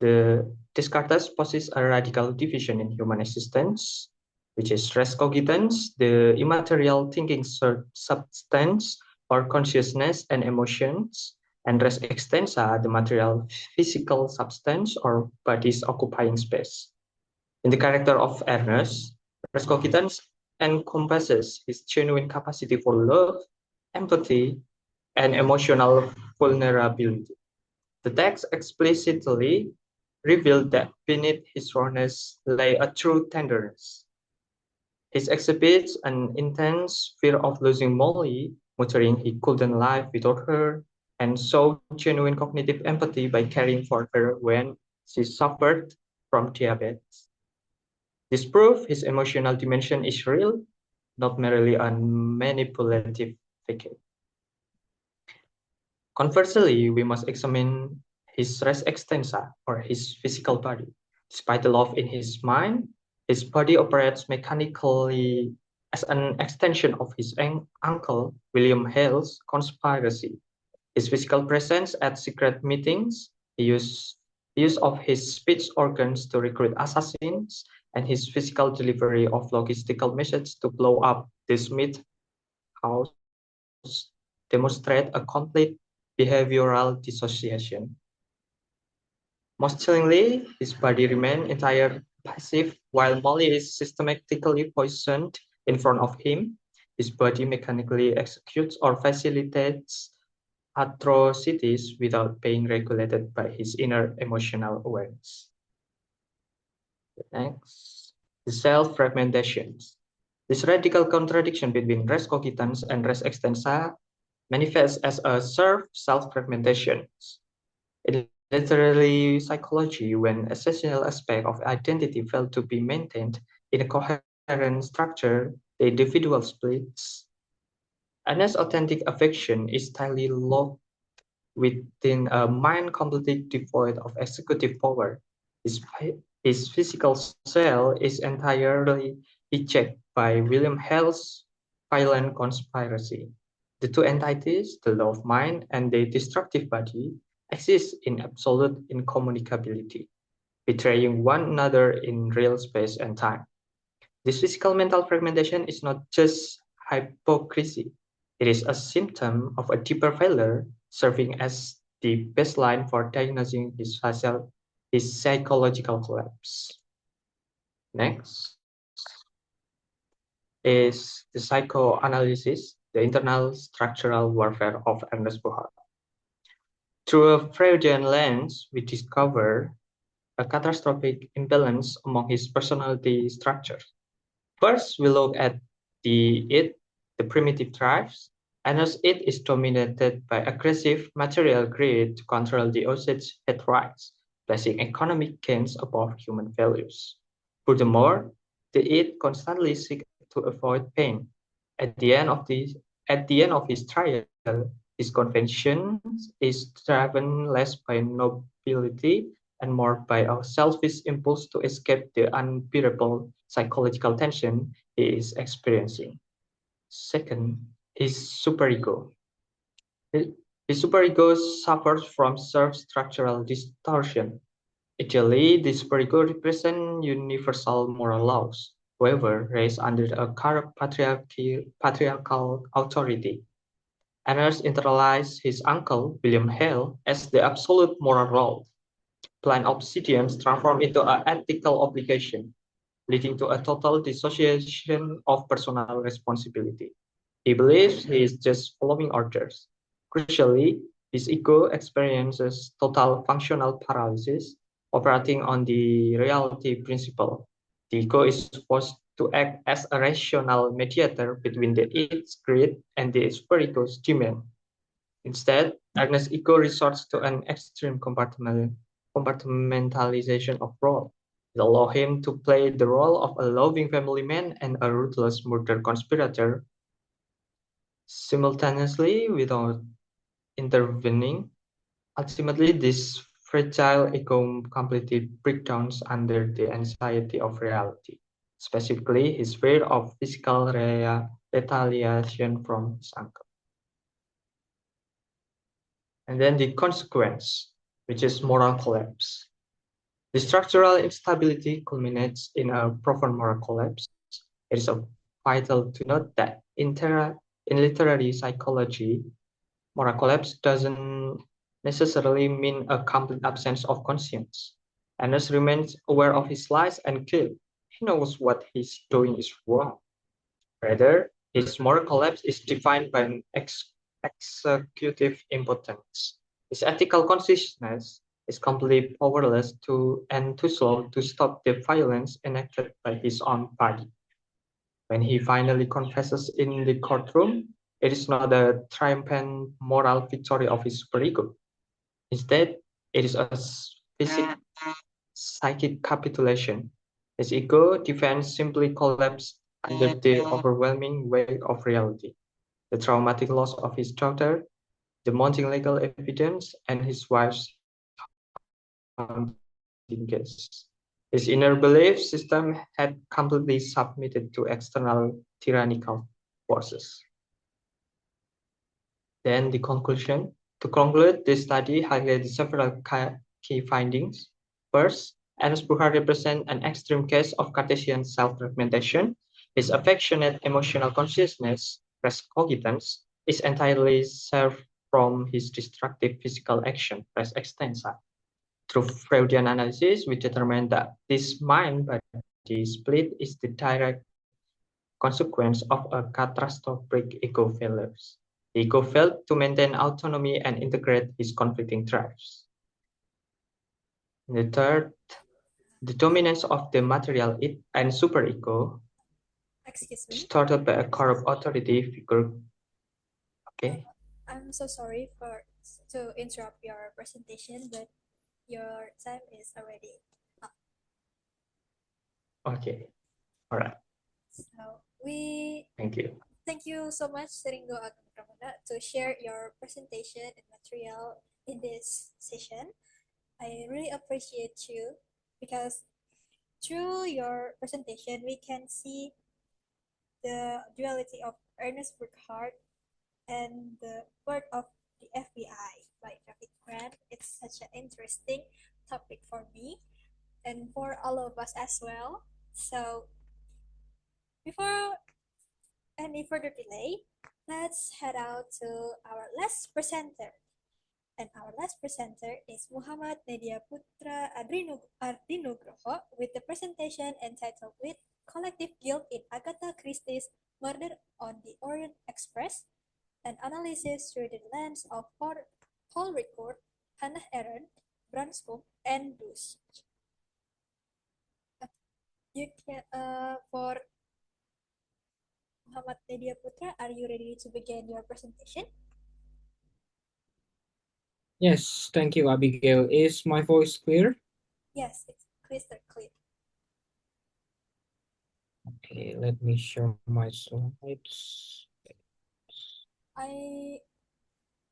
Descartes poses a radical division in human existence, which is res cogitans, the immaterial thinking substance or consciousness and emotions, and res extensa, the material physical substance or body's occupying space. In the character of Ernest, res cogitans encompasses his genuine capacity for love, empathy, and emotional vulnerability. The text explicitly revealed that beneath his rawness lay a true tenderness. He exhibits an intense fear of losing Molly, muttering he couldn't live without her, and showed genuine cognitive empathy by caring for her when she suffered from diabetes. This proves his emotional dimension is real, not merely a manipulative figure. Conversely, we must examine his res extensa, or his physical body. Despite the love in his mind, his body operates mechanically as an extension of his uncle William Hale's conspiracy. His physical presence at secret meetings, the use of his speech organs to recruit assassins, and his physical delivery of logistical messages to blow up the Smith house demonstrate a complete behavioral dissociation. Most chillingly, his body remained entirely passive while Molly is systematically poisoned in front of him. His body mechanically executes or facilitates atrocities without being regulated by his inner emotional awareness. Next, the self-fragmentations. This radical contradiction between res cogitans and res extensa manifests as a self-fragmentation. In literary psychology, when essential aspect of identity fail to be maintained in a coherent structure, the individual splits. Anna's authentic affection is tightly locked within a mind completely devoid of executive power. His, his physical cell is entirely hijacked by William Hale's violent conspiracy. The two entities, the law of mind and the destructive body, exist in absolute incommunicability, betraying one another in real space and time. This physical mental fragmentation is not just hypocrisy, it is a symptom of a deeper failure, serving as the baseline for diagnosing his psychological collapse. Next is the psychoanalysis, the internal structural warfare of Ernest Buchar. Through a Freudian lens, we discover a catastrophic imbalance among his personality structures. First, we look at the id, the primitive drives, and as it is dominated by aggressive material greed to control the Osage head rights, placing economic gains above human values. Furthermore, the id constantly seeks to avoid pain. At the end of his trial, his convention is driven less by nobility and more by a selfish impulse to escape the unbearable psychological tension he is experiencing. Second, his superego. His superego suffers from self-structural distortion. Ideally, the superego represents universal moral laws, however, raised under a corrupt patriarchal authority. Ernest internalized his uncle, William Hale, as the absolute moral law. Blind obedience transformed into an ethical obligation, leading to a total dissociation of personal responsibility. He believes he is just following orders. Crucially, his ego experiences total functional paralysis, operating on the reality principle. The ego is supposed to act as a rational mediator between the its greed and the superego's demand. Instead, Ernest's ego resorts to an extreme compartmentalization of role. It allows him to play the role of a loving family man and a ruthless murder conspirator simultaneously without intervening. Ultimately, this fragile ego completely breaks under the anxiety of reality, specifically his fear of physical retaliation from his uncle. And then the consequence, which is moral collapse. The structural instability culminates in a profound moral collapse. It is vital to note that in literary psychology, moral collapse doesn't necessarily mean a complete absence of conscience. Ernest remains aware of his lies and guilt. He knows what he's doing is wrong. Rather, his moral collapse is defined by an executive impotence. His ethical consciousness is completely powerless to and too slow to stop the violence enacted by his own body. When he finally confesses in the courtroom, it is not a triumphant moral victory of his superego. Instead, it is a psychic capitulation. His ego defense simply collapsed under the overwhelming weight of reality, the traumatic loss of his daughter, the mounting legal evidence, and his wife's haunting guess. His inner belief system had completely submitted to external tyrannical forces. Then the conclusion. To conclude, this study highlighted several key findings. First, Ernest Buchar represents an extreme case of Cartesian self-fragmentation. His affectionate emotional consciousness, res cogitans, is entirely severed from his destructive physical action, res extensa. Through Freudian analysis, we determined that this mind-body split is the direct consequence of a catastrophic ego failures. The ego failed to maintain autonomy and integrate his conflicting drives. The third, the dominance of the material it and superego, Excuse me. started by a corrupt authority figure. Okay. I'm so sorry to interrupt your presentation, but your time is already up. Okay. All right. So we Thank you. thank you so much, Seringo Agung Pramana, to share your presentation and material in this session. I really appreciate you because through your presentation we can see the duality of Ernest Burkhardt and the work of the FBI by David Grant. It's such an interesting topic for me and for all of us as well. So before any further delay, let's head out to our last presenter. And our last presenter is Muhammad Media Putra Ardinugroho with the presentation entitled with Collective Guilt in Agatha Christie's Murder on the Orient Express, an analysis through the lens of Paul Ricoeur, Hannah Arendt, Branscombe, and Bush. You can, for Muhammad Media Putra, are you ready to begin your presentation? Yes, thank you, Abigail. Is my voice clear? Yes, it's crystal clear. Okay, let me share my slides.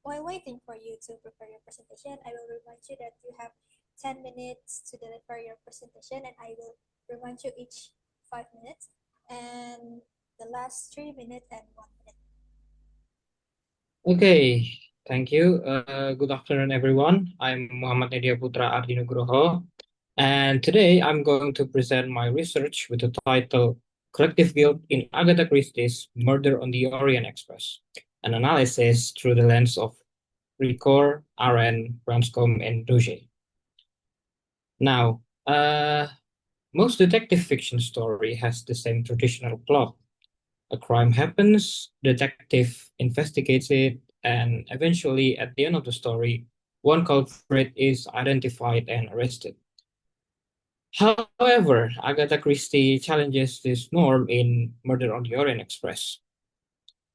While waiting for you to prepare your presentation, I will remind you that you have 10 minutes to deliver your presentation, and I will remind you each 5 minutes, and the last 3 minutes and 1 minute. Okay, thank you. Good afternoon, everyone. I'm Muhammad Media Putra Ardinugroho, and today I'm going to present my research with the title Collective Guilt in Agatha Christie's Murder on the Orient Express, an analysis through the lens of Ricoeur, Arendt, Branscombe, and Doucet. Now, most detective fiction story has the same traditional plot. A crime happens, detective investigates it, and eventually, at the end of the story, one culprit is identified and arrested. However, Agatha Christie challenges this norm in Murder on the Orient Express.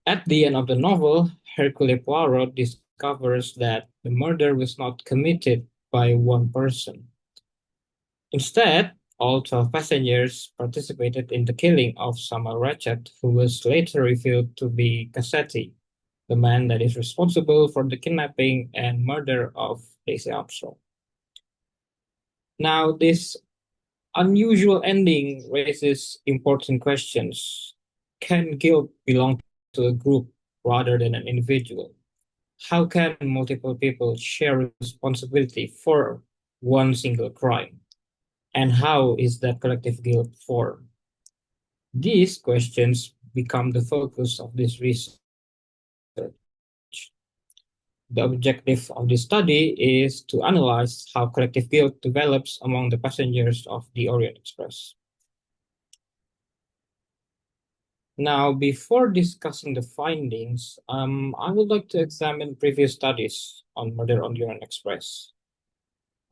At the end of the novel, Hercule Poirot discovers that the murder was not committed by one person. Instead, all 12 passengers participated in the killing of Samuel Ratchet, who was later revealed to be Cassetti, the man that is responsible for the kidnapping and murder of Daisy Armstrong. Now, this unusual ending raises important questions. Can guilt belong to a group rather than an individual? How can multiple people share responsibility for one single crime? And how is that collective guilt formed? These questions become the focus of this research. The objective of this study is to analyze how collective guilt develops among the passengers of the Orient Express. Now, before discussing the findings, I would like to examine previous studies on Murder on the Orient Express.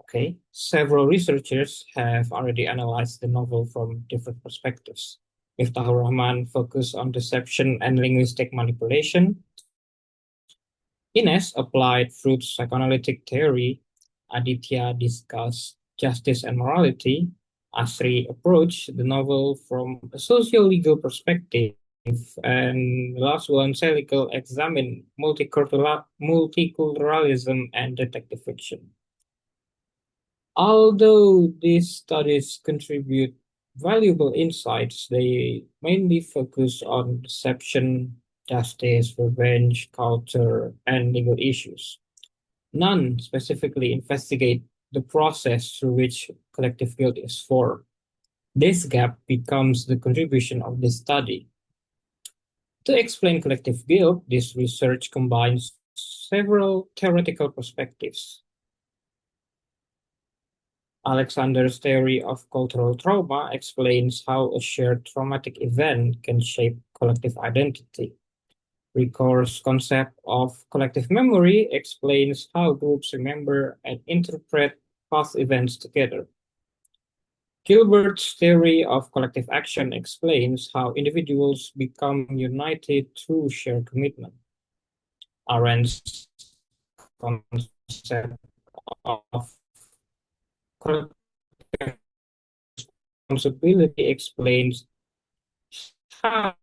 Okay, several researchers have already analyzed the novel from different perspectives. Miftahur Rahman focused on deception and linguistic manipulation. Ines applied Freud's psychoanalytic theory. Aditya discussed justice and morality. Asri approached the novel from a socio-legal perspective, and the last one, Selical, examined multiculturalism and detective fiction. Although these studies contribute valuable insights, they mainly focus on deception, justice, revenge, culture, and legal issues. None specifically investigate the process through which collective guilt is formed. This gap becomes the contribution of this study. To explain collective guilt, this research combines several theoretical perspectives. Alexander's theory of cultural trauma explains how a shared traumatic event can shape collective identity. Ricoeur's concept of collective memory explains how groups remember and interpret past events together. Gilbert's theory of collective action explains how individuals become united through shared commitment. Arendt's concept of collective responsibility explains how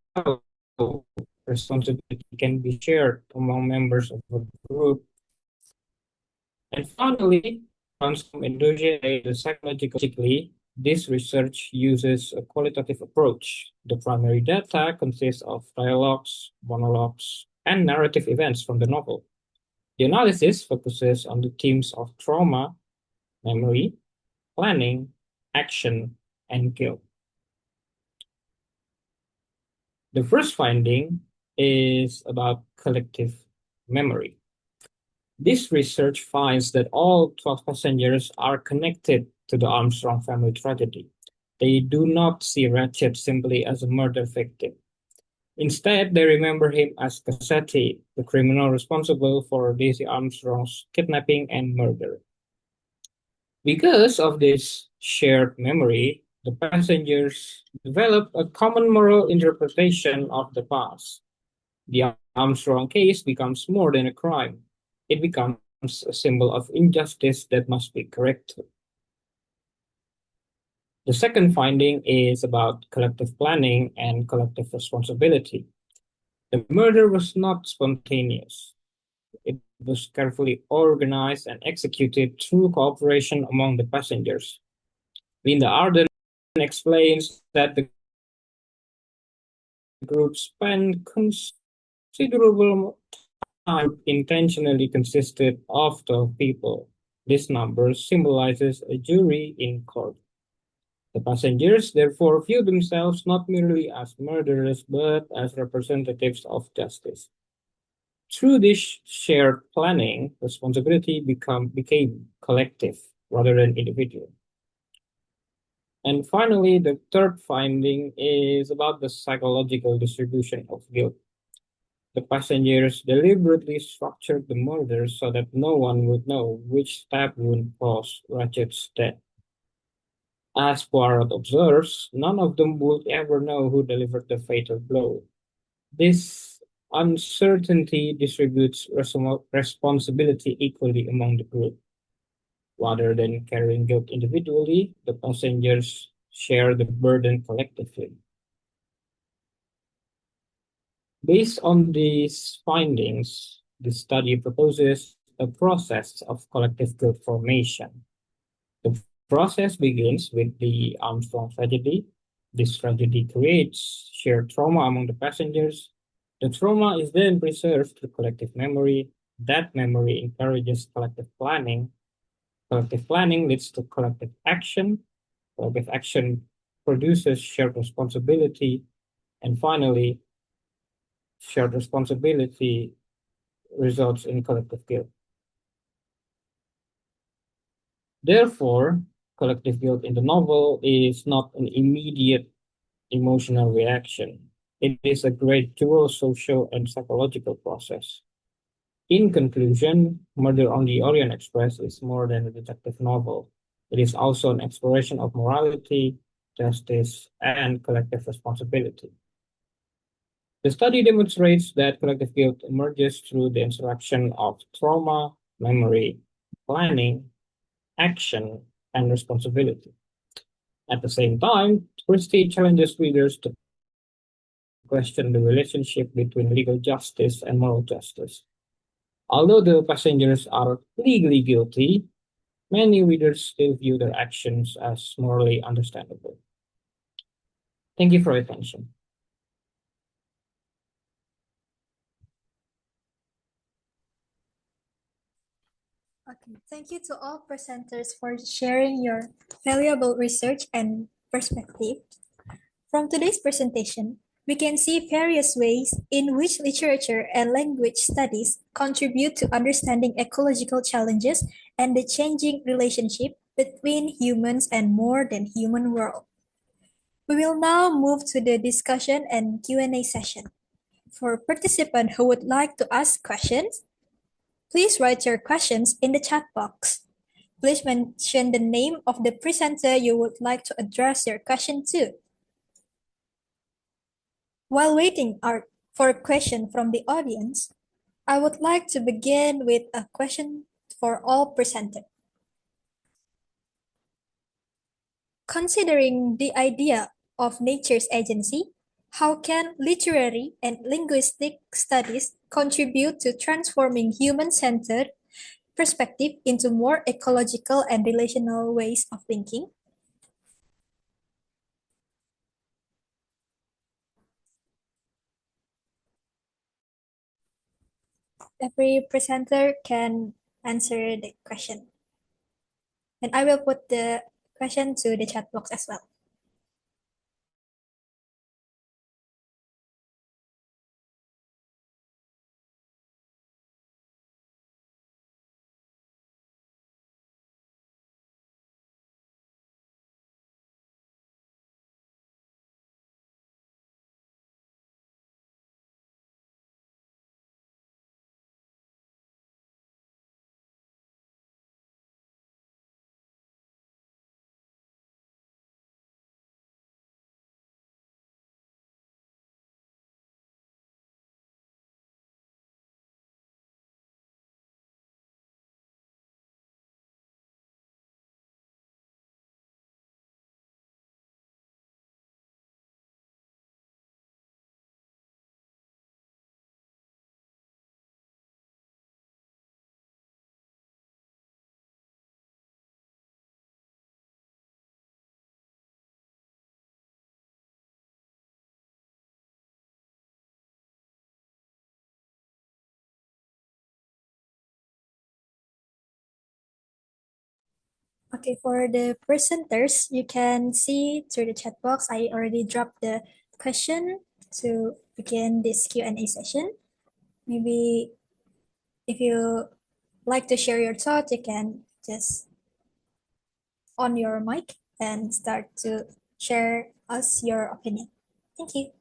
responsibility can be shared among members of a group. And finally, transform Indonesia the psychologically, this research uses a qualitative approach. The primary data consists of dialogues, monologues, and narrative events from the novel. The analysis focuses on the themes of trauma, memory, planning, action, and guilt. The first finding is about collective memory. This research finds that all 12 passengers are connected to the Armstrong family tragedy. They do not see Ratchet simply as a murder victim. Instead, they remember him as Cassetti, the criminal responsible for Daisy Armstrong's kidnapping and murder. Because of this shared memory, the passengers develop a common moral interpretation of the past. The Armstrong case becomes more than a crime. It becomes a symbol of injustice that must be corrected. The second finding is about collective planning and collective responsibility. The murder was not spontaneous. It was carefully organized and executed through cooperation among the passengers. Linda Arden explains that the group spent considerable time intentionally consisted of 12 people. This number symbolizes a jury in court. The passengers therefore view themselves not merely as murderers but as representatives of justice. Through this shared planning, responsibility became collective rather than individual. And finally, the third finding is about the psychological distribution of guilt. The passengers deliberately structured the murder so that no one would know which stab wound caused Ratchet's death. As Poirot observes, none of them would ever know who delivered the fatal blow. This uncertainty distributes responsibility equally among the group. Rather than carrying guilt individually, the passengers share the burden collectively. Based on these findings, the study proposes a process of collective guilt formation. The process begins with the Armstrong tragedy. This tragedy creates shared trauma among the passengers. The trauma is then preserved through collective memory. That memory encourages collective planning. Collective planning leads to collective action. Collective action produces shared responsibility. And finally, shared responsibility results in collective guilt. Therefore, collective guilt in the novel is not an immediate emotional reaction. It is a great dual social and psychological process. In conclusion, Murder on the Orient Express is more than a detective novel. It is also an exploration of morality, justice, and collective responsibility. The study demonstrates that collective guilt emerges through the interaction of trauma, memory, planning, action, and responsibility. At the same time, Christie challenges readers to question the relationship between legal justice and moral justice. Although the passengers are legally guilty, many readers still view their actions as morally understandable. Thank you for your attention. Okay, thank you to all presenters for sharing your valuable research and perspective. From today's presentation, we can see various ways in which literature and language studies contribute to understanding ecological challenges and the changing relationship between humans and more than human world. We will now move to the discussion and Q&A session. For participants who would like to ask questions, please write your questions in the chat box. Please mention the name of the presenter you would like to address your question to. While waiting for a question from the audience, I would like to begin with a question for all presenters. Considering the idea of nature's agency, how can literary and linguistic studies contribute to transforming human-centered perspective into more ecological and relational ways of thinking? Every presenter can answer the question. And I will put the question to the chat box as well. Okay, for the presenters, you can see through the chat box, I already dropped the question to begin this Q&A session. Maybe if you like to share your thoughts, you can just on your mic and start to share us your opinion. Thank you.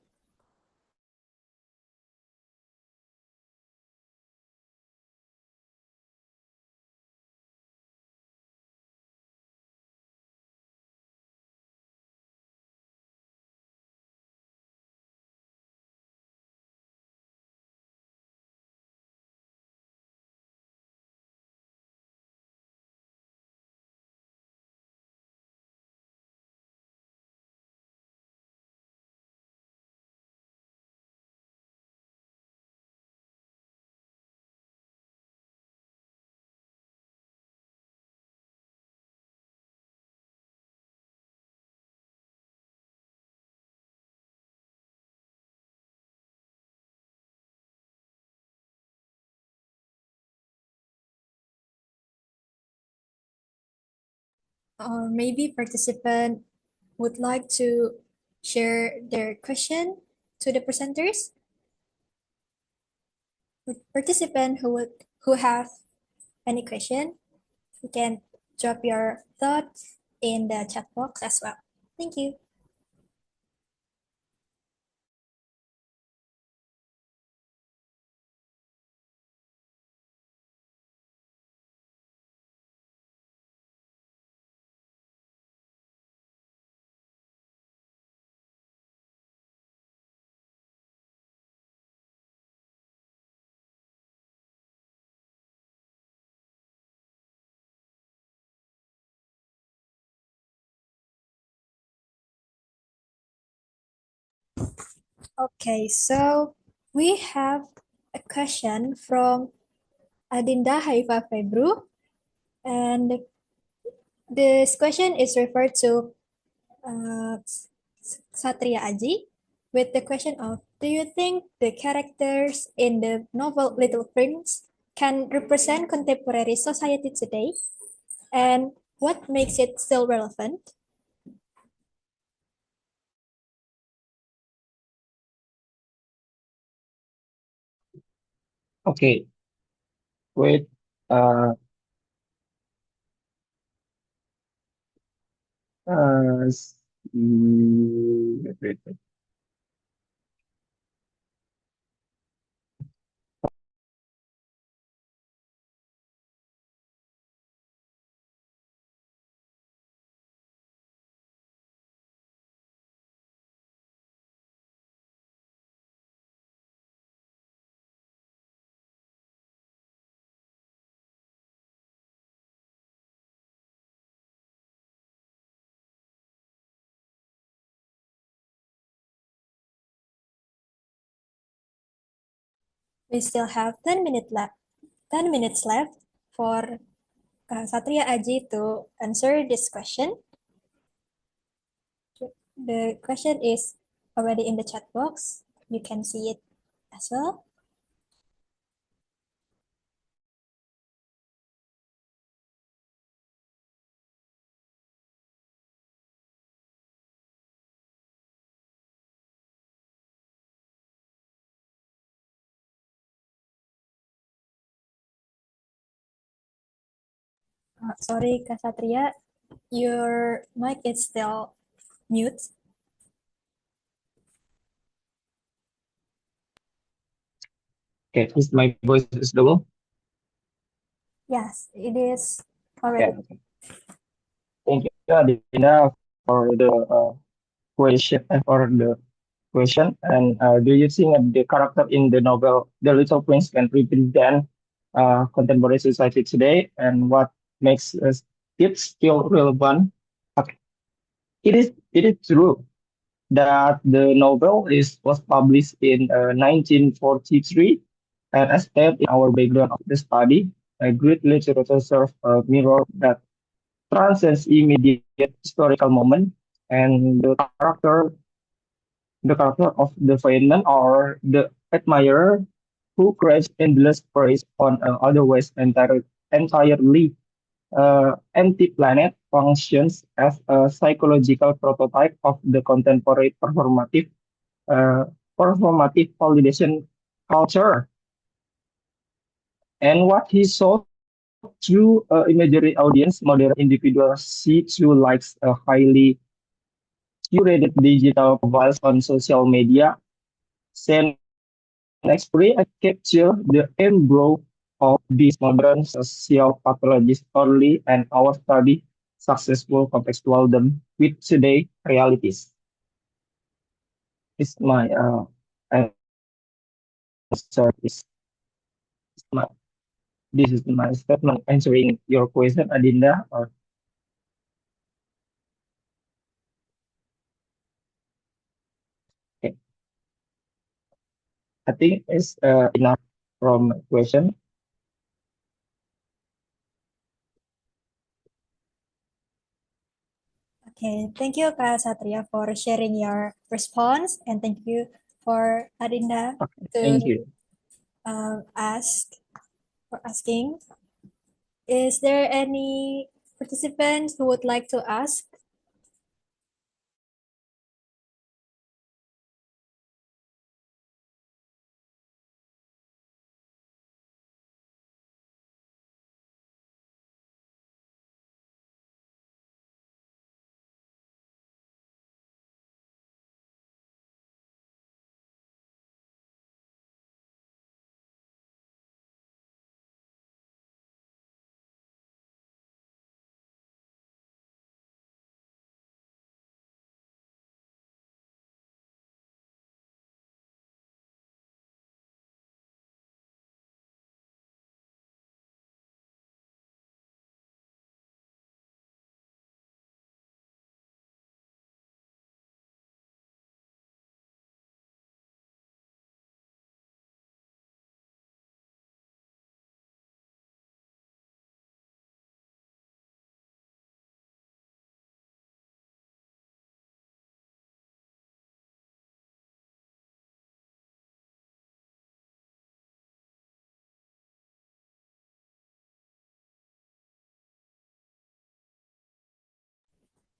Or maybe participant would like to share their question to the presenters. With participant who have any question, you can drop your thoughts in the chat box as well. Thank you. Okay, so we have a question from Adinda Haifa Febru, and this question is referred to uh, Satria Aji with the question of, do you think the characters in the novel Little Prince can represent contemporary society today? And what makes it still relevant? Okay, wait. Uh, wait. We still have 10 minutes left for Satria Aji to answer this question. The question is already in the chat box. You can see it as well. Sorry, Kak Satria, your mic is still mute. Okay, is my voice is low? Yes, it is Okay, already. okay. Thank you, Adina, for the question. And do you think the character in the novel The Little Prince can represent contemporary society today? And what makes it still relevant? Okay. It is true that the novel was published in 1943, and as stated in our background of the study, a great literature serves a mirror that transcends immediate historical moment, and the character of the Feynman or the admirer who craves endless praise on otherwise entirely empty planet functions as a psychological prototype of the contemporary uh, performative validation culture. And what he saw through imaginary audience, modern individuals see through likes a highly curated digital profiles on social media. Send experience capture the embryo of this modern social pathologist early and our study successful contextual them with today realities. Is my answer is my this is my statement answering your question, Adinda. Or okay, I think it's enough from question. Okay, thank you, Kak Satria, for sharing your response, and thank you for Adinda Okay, thank to you. ask for asking. Is there any participants who would like to ask?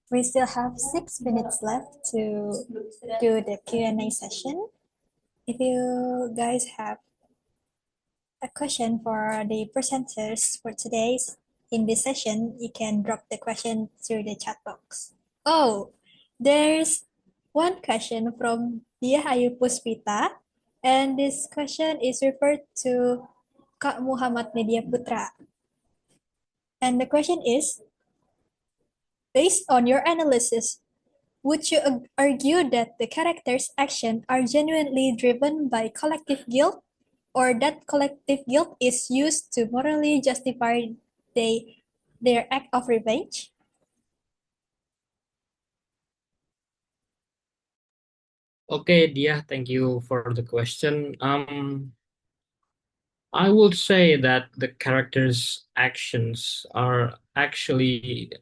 We still have 6 minutes left to do the Q&A session. If you guys have a question for the presenters for today's in this session, you can drop the question through the chat box. Oh, there's one question from Dia Ayu Puspita, and this question is referred to Kak Muhammad Media Putra. And the question is, based on your analysis, would you argue that the characters' actions are genuinely driven by collective guilt, or that collective guilt is used to morally justify their act of revenge? Okay, Dia, thank you for the question. I would say that the characters' actions are actually,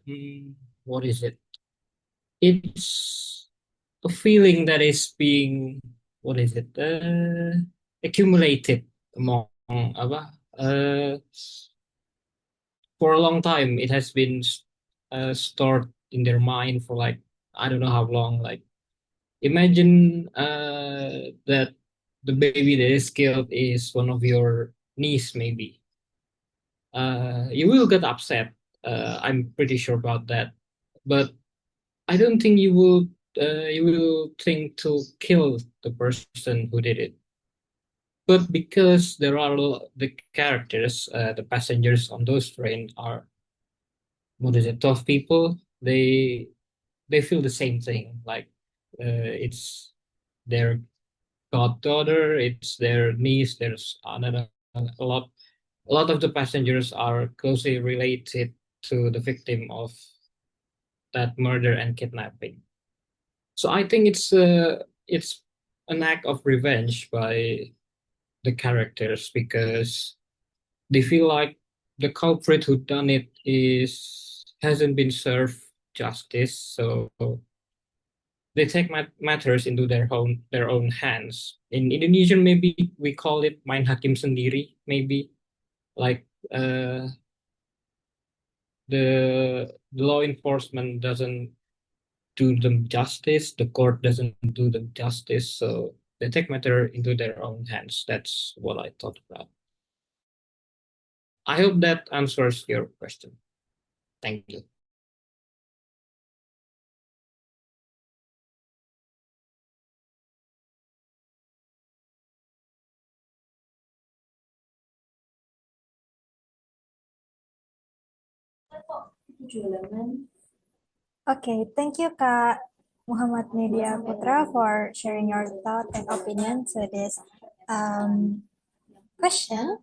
what is it? It's a feeling that is being, what is it? Accumulated among for a long time. It has been stored in their mind for like I don't know how long. Like imagine that the baby that is killed is one of your niece, maybe. You will get upset. I'm pretty sure about that. But I don't think you will think to kill the person who did it. But because there are the characters, the passengers on those train are what is it, 12 people, they feel the same thing. Like it's their goddaughter, it's their niece. There's another a lot of the passengers are closely related to the victim of that murder and kidnapping. So I think it's an act of revenge by the characters because they feel like the culprit who done it is hasn't been served justice, so they take matters into their own hands. In Indonesian, maybe we call it main hakim sendiri. Maybe like the law enforcement doesn't do them justice, the court doesn't do them justice, so they take matter into their own hands. That's what I thought about. I hope that answers your question. Thank you. Okay, thank you Kak Muhammad Media Putra for sharing your thought and opinion to this question.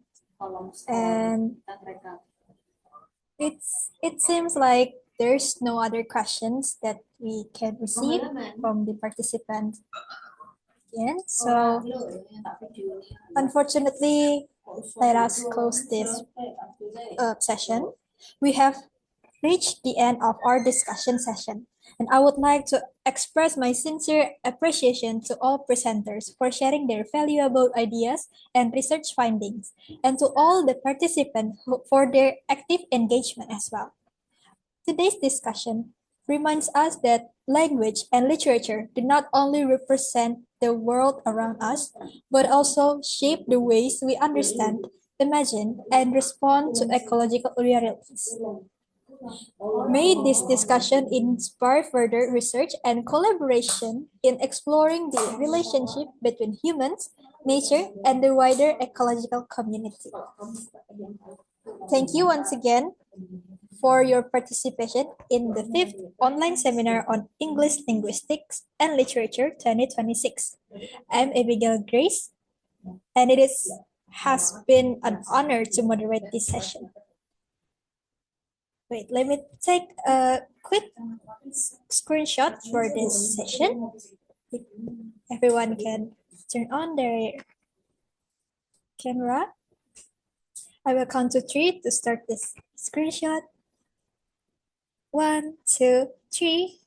And it seems like there's no other questions that we can receive from the participants again. So unfortunately, let us close this session. We have reached the end of our discussion session, and I would like to express my sincere appreciation to all presenters for sharing their valuable ideas and research findings, and to all the participants for their active engagement as well. Today's discussion reminds us that language and literature do not only represent the world around us, but also shape the ways we understand, imagine, and respond to ecological realities. May this discussion inspire further research and collaboration in exploring the relationship between humans, nature, and the wider ecological community. Thank you once again for your participation in the fifth online seminar on English Linguistics and Literature 2026. I'm Abigail Grace, and has been an honor to moderate this session. Wait, let me take a quick screenshot for this session. Everyone can turn on their camera. I will count to 3 to start this screenshot. 1, 2, 3.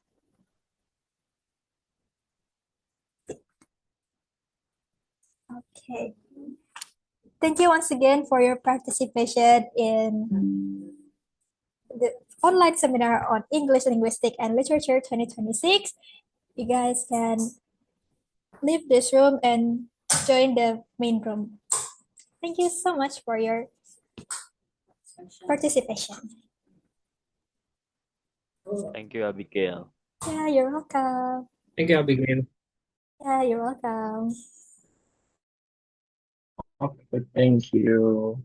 Okay. Thank you once again for your participation in online seminar on English Linguistic and Literature 2026. You guys can leave this room and join the main room. Thank you so much for your participation. Thank you, Abigail. Yeah, you're welcome. Thank you, Abigail. Yeah, you're welcome. Okay, thank you.